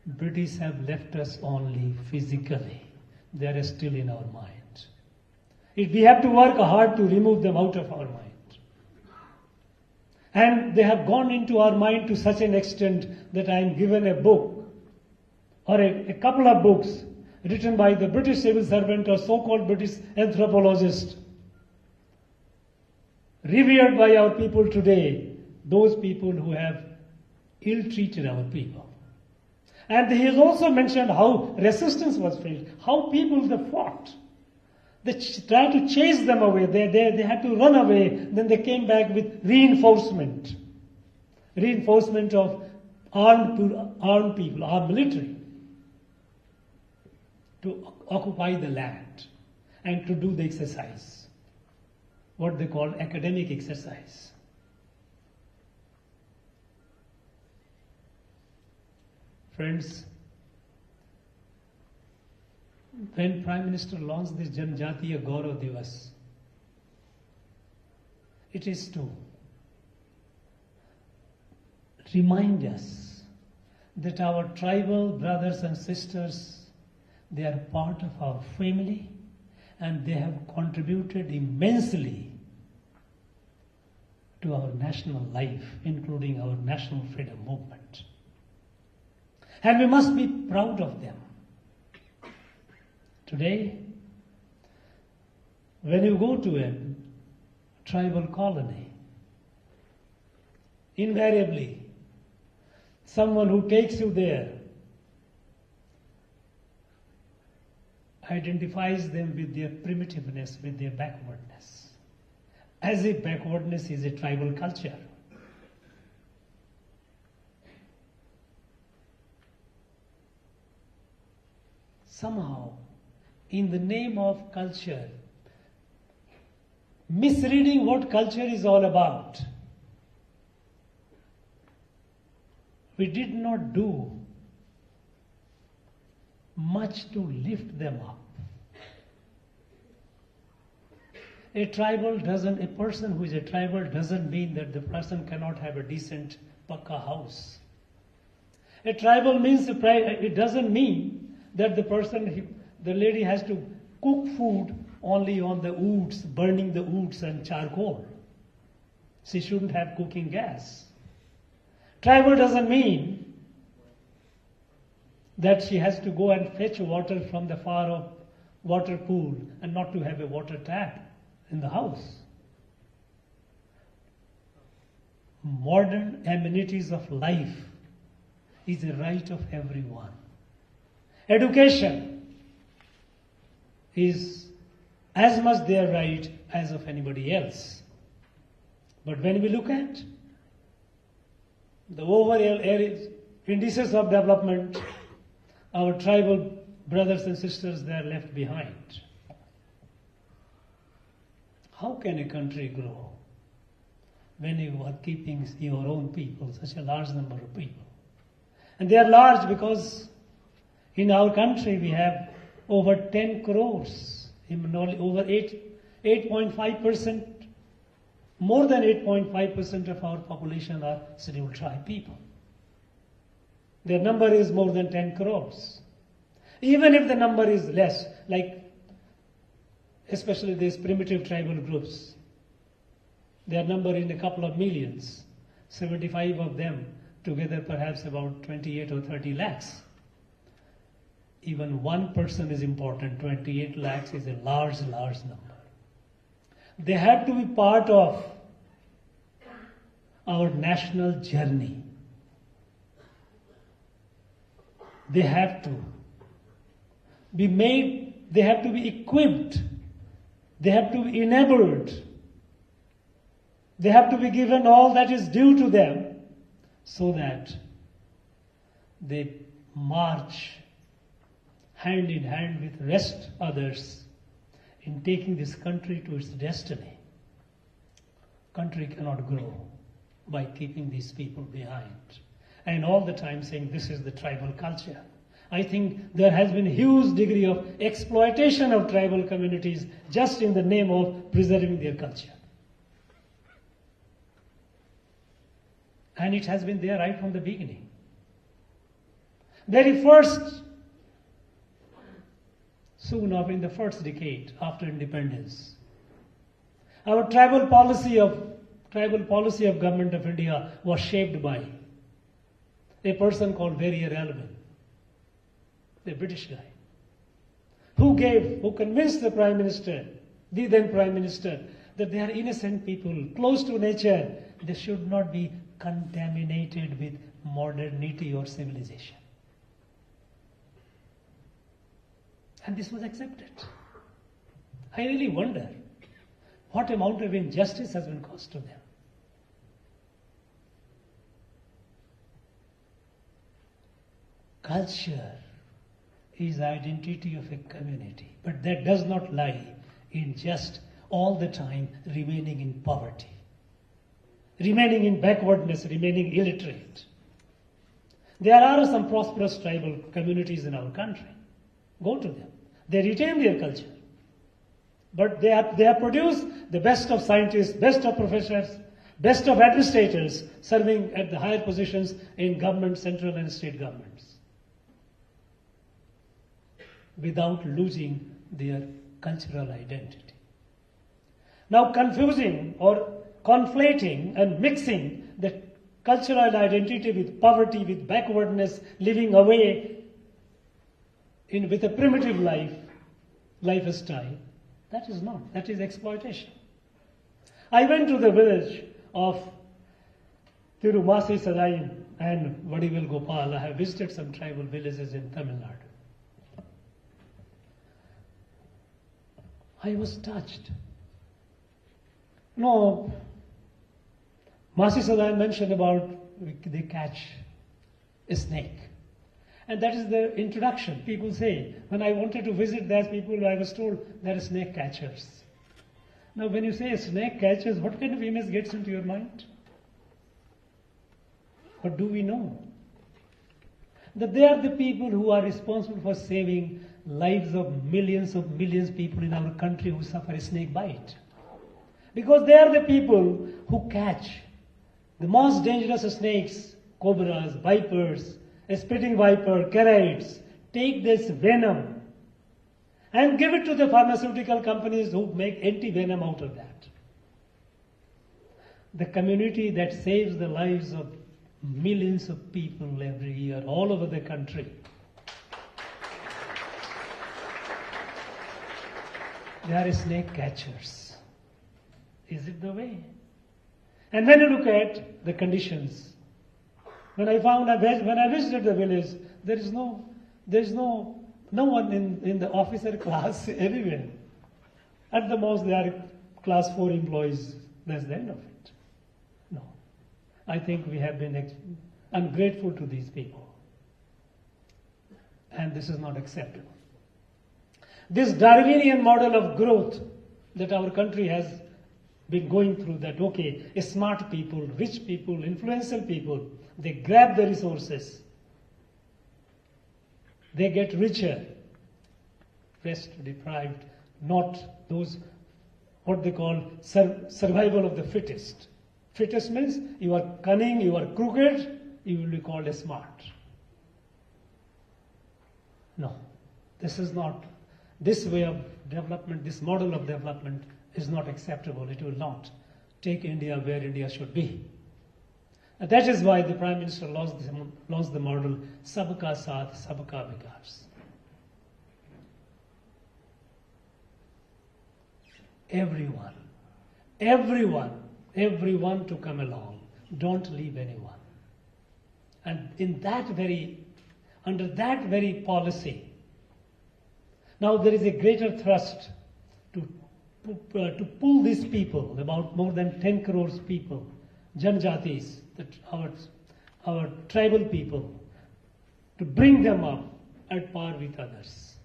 British have left us only physically. They are still in our mind. We have to work hard to remove them out of our mind. And they have gone into our mind to such an extent that I am given a book or a couple of books written by the British civil servant or so-called British anthropologist, revered by our people today, those people who have ill-treated our people. And he has also mentioned how resistance was faced, how people they fought. They tried to chase them away. They had to run away. Then they came back with reinforcement. Reinforcement of armed people, armed military, to occupy the land and to do the exercise, what they call academic exercise. Friends, when Prime Minister launched this Janjatiya Gaurav Divas, it is to remind us that our tribal brothers and sisters, they are part of our family and they have contributed immensely to our national life, including our national freedom movement. And we must be proud of them. Today, when you go to a tribal colony, invariably, someone who takes you there identifies them with their primitiveness, with their backwardness, as if backwardness is a tribal culture. Somehow, in the name of culture, misreading what culture is all about, we did not do much to lift them up. A person who is a tribal doesn't mean that the person cannot have a decent pakka house. A tribal means, it doesn't mean that the lady has to cook food only on the woods, burning the woods and charcoal. She shouldn't have cooking gas. Tribal doesn't mean that she has to go and fetch water from the far off water pool and not to have a water tap in the house. Modern amenities of life is a right of everyone. Education is as much their right as of anybody else. But when we look at the overall indices of development, our tribal brothers and sisters, they are left behind. How can a country grow when you are keeping your own people, such a large number of people? And they are large because in our country we have over 10 crores, over 8.5%, more than 8.5% of our population are scheduled tribe people. Their number is more than 10 crores. Even if the number is less, like especially these primitive tribal groups, their number in a couple of millions, 75 of them together perhaps about 28 or 30 lakhs. Even one person is important, 28 lakhs is a large number. They have to be part of our national journey. They have to be made, they have to be equipped, they have to be enabled, they have to be given all that is due to them so that they march hand in hand with rest others in taking this country to its destiny. Country cannot grow by keeping these people behind and all the time saying this is the tribal culture. I think there has been a huge degree of exploitation of tribal communities just in the name of preserving their culture. And it has been there right from the beginning. Very first, soon in the first decade after independence, our tribal policy of Government of India was shaped by a person called very irrelevant, the British guy, who convinced the Prime Minister, the then Prime Minister, that they are innocent people, close to nature, they should not be contaminated with modernity or civilization. And this was accepted. I really wonder what amount of injustice has been caused to them. Culture is identity of a community, but that does not lie in just all the time remaining in poverty, remaining in backwardness, remaining illiterate. There are some prosperous tribal communities in our country. Go to them. They retain their culture. But they have produced the best of scientists, best of professors, best of administrators serving at the higher positions in government, central and state governments, without losing their cultural identity. Now confusing or conflating and mixing the cultural identity with poverty, with backwardness, living away with a primitive lifestyle, that is exploitation. I went to the village of Tirumasi Sadai and Vadivel Gopal. I have visited some tribal villages in Tamil Nadu. I was touched. No, Masi Sadai mentioned about they catch a snake. And that is the introduction. People say, when I wanted to visit those people, I was told there are snake catchers. Now when you say snake catchers, what kind of image gets into your mind? What do we know? That they are the people who are responsible for saving lives of millions people in our country who suffer a snake bite. Because they are the people who catch the most dangerous snakes, cobras, vipers, a spitting viper, carrites, take this venom and give it to the pharmaceutical companies who make anti-venom out of that. The community that saves the lives of millions of people every year all over the country. They are snake catchers. Is it the way? And when you look at the conditions, when I visited the village, there is no one in the officer class anywhere. At the most, they are class 4 employees. That's the end of it. No. I think we have been ungrateful to these people. And this is not acceptable. This Darwinian model of growth that our country has been going through, that okay, smart people, rich people, influential people, they grab the resources, they get richer, rest deprived, not those what they call survival of the fittest. Fittest means you are cunning, you are crooked, you will be called a smart. No, this is not, this way of development, this model of development is not acceptable. It will not take India where India should be. And that is why the Prime Minister launched the model Sabka Saath, Sabka Vikas. Everyone to come along. Don't leave anyone. And under that very policy, now there is a greater thrust to pull these people, about more than 10 crores people, Janjatis, our tribal people, to bring them up at par with others.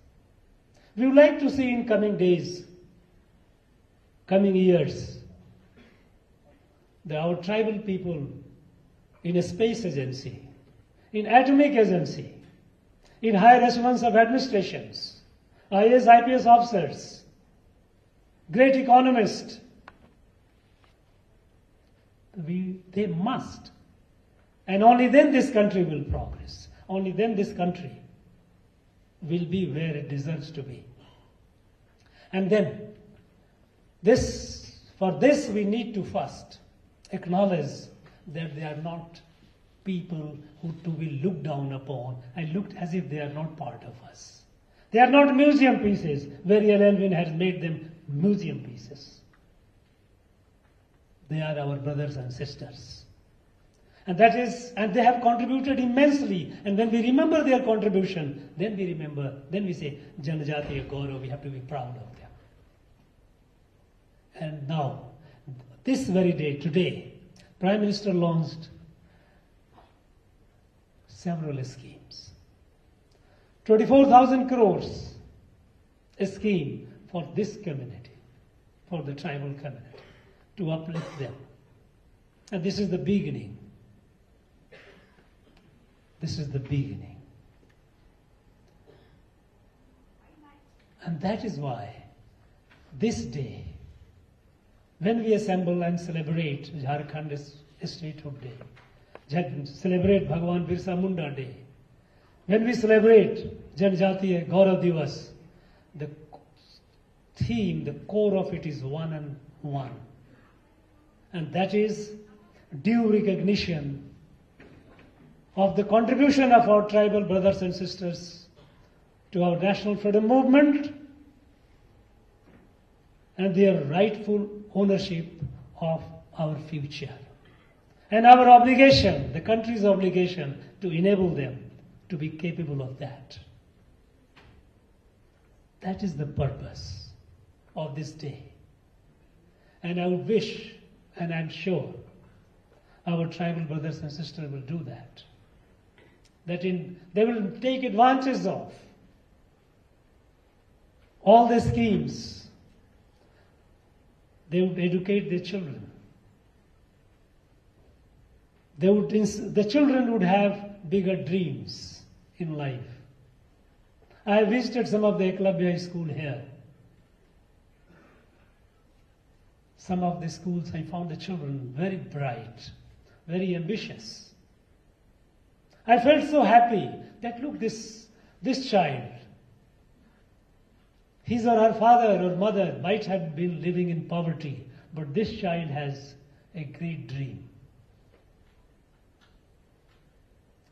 We would like to see in coming days, coming years, that our tribal people in a space agency, in atomic agency, in higher echelons of administrations, IAS, IPS officers, great economists, they must. And only then this country will progress. Only then this country will be where it deserves to be. And then, for this we need to first acknowledge that they are not people who to be looked down upon and looked as if they are not part of us. They are not museum pieces. Very Elvin has made them museum pieces. They are our brothers and sisters. And they have contributed immensely. And when we remember their contribution, then we say, Janajatiya Gaurav, we have to be proud of them. And now, this very day, today, Prime Minister launched several schemes. 24,000 crores, a scheme for this community, for the tribal community, to uplift them. And this is the beginning. This is the beginning. And that is why this day, when we assemble and celebrate Jharkhand Statehood Day, celebrate Bhagwan Birsa Munda Day, when we celebrate Janajatiya Gaurav Divas, the theme, the core of it is one and one. And that is due recognition of the contribution of our tribal brothers and sisters to our national freedom movement and their rightful ownership of our future. And our obligation, the country's obligation, to enable them to be capable of that. That is the purpose of this day. And I would wish, and I'm sure, our tribal brothers and sisters will do that. They will take advantage of all the schemes. They would educate their children. The children would have bigger dreams in life. I visited some of the Eklavya school here. Some of the schools, I found the children very bright, very ambitious. I felt so happy that look, this child, his or her father or mother might have been living in poverty, but this child has a great dream.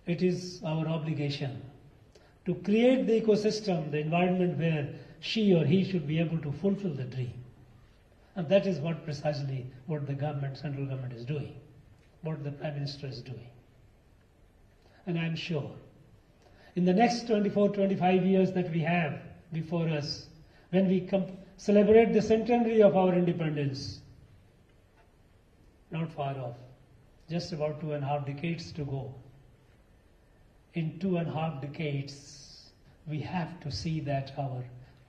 It is our obligation to create the ecosystem, the environment where she or he should be able to fulfill the dream. And that is precisely what the government, central government is doing, what the Prime Minister is doing. And I'm sure in the next 24, 25 years that we have before us, when we celebrate the centenary of our independence, not far off, just about 2.5 decades to go. In 2.5 decades, we have to see that our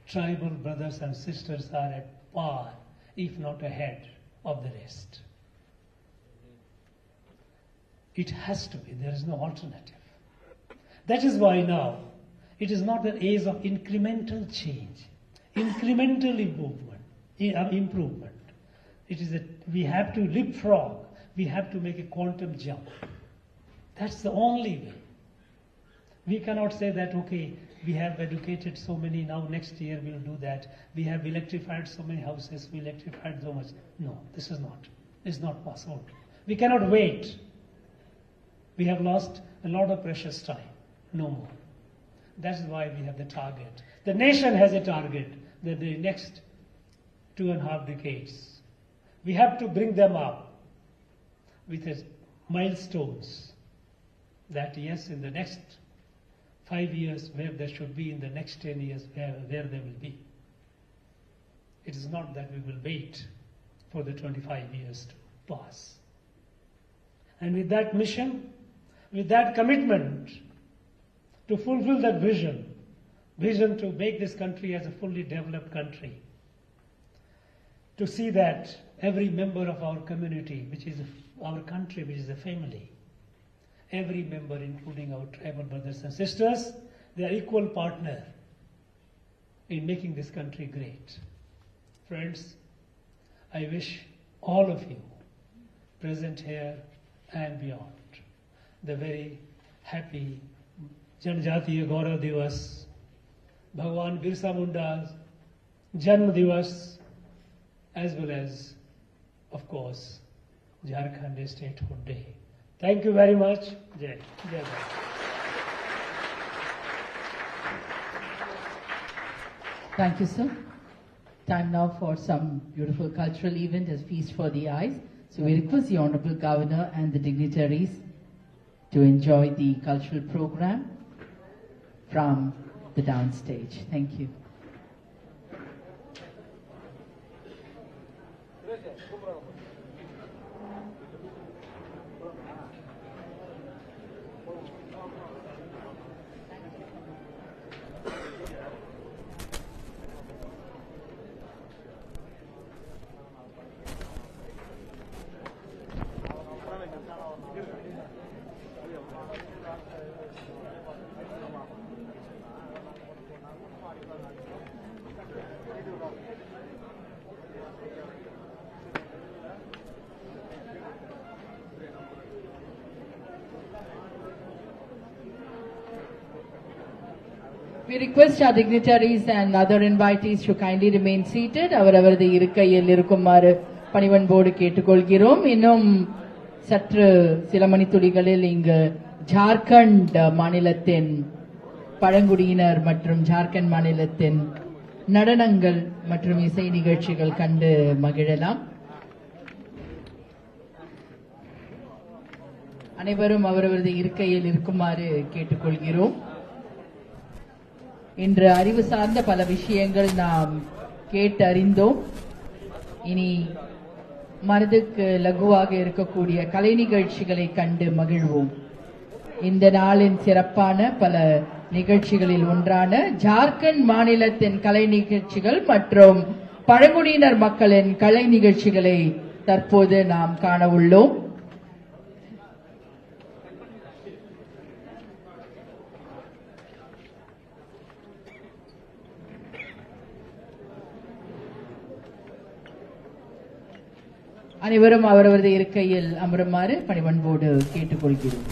tribal brothers and sisters are at par, if not ahead of the rest. It has to be. There is no alternative. That is why now it is not an age of incremental change, incremental improvement. It is we have to leapfrog. We have to make a quantum jump. That's the only way. We cannot say that, okay, we have educated so many, now next year we'll do that. We have electrified so many houses, we electrified so much. No, this is not. It's not possible. We cannot wait. We have lost a lot of precious time. No more. That's why we have the target. The nation has a target that the next 2.5 decades, we have to bring them up with milestones that yes, in the next 5 years where there should be, in the next 10 years where they will be. It is not that we will wait for the 25 years to pass. And with that mission, with that commitment to fulfill that vision to make this country as a fully developed country, to see that every member of our community, which is our country, which is a family, every member, including our tribal brothers and sisters, they are equal partner in making this country great. Friends, I wish all of you present here and beyond the very happy Janajatiya Gaurav Divas, Bhagwan Birsa Munda's Janma Divas, as well as, of course, Jharkhand Statehood Day. Thank you very much. Jai. Jai. Thank you, sir. Time now for some beautiful cultural event as Feast for the Eyes. So we request the Honorable Governor and the dignitaries to enjoy the cultural program from the downstage. Thank you. We request our dignitaries and other invitees to kindly remain seated. அவரவரது இருக்கையில் இருக்குமாறு பணிவன்போடு கேட்டுக்கொள்கிறோம். இன்னும் சற்று சில மணித்துளிகளில் இங்கு ஜார்க்கண்ட் மாநிலத்தின் பழங்குடியினர் மற்றும் ஜார்க்கண்ட் மாநிலத்தின் நடனங்கள் மற்றும் இசை நிகழ்ச்சிகள் கண்டு மகிழலாம். அனைவரும் அவரவரது இருக்கையில் இருக்குமாறு கேட்டுக்கொள்கிறோம். இன்று அறிவு சார்ந்த பல விஷயங்கள் நாம் கேட்டறிந்தோம். இனி மனதுக்கு லகுவாக இருக்கக்கூடிய கலை நிகழ்ச்சிகளை கண்டு மகிழ்வோம். இந்த நாளின் சிறப்பான பல நிகழ்ச்சிகளில் ஒன்றான ஜார்க்கண்ட் மாநிலத்தின் கலை நிகழ்ச்சிகள் மற்றும் பழங்குடியினர் மக்களின் கலை நிகழ்ச்சிகளை தற்போது நாம் காண உள்ளோம். அனைவரும் அவரவரது இருக்கையில் அமருமாறு பணிவன்போடு கேட்டுக்கொள்கிறோம்.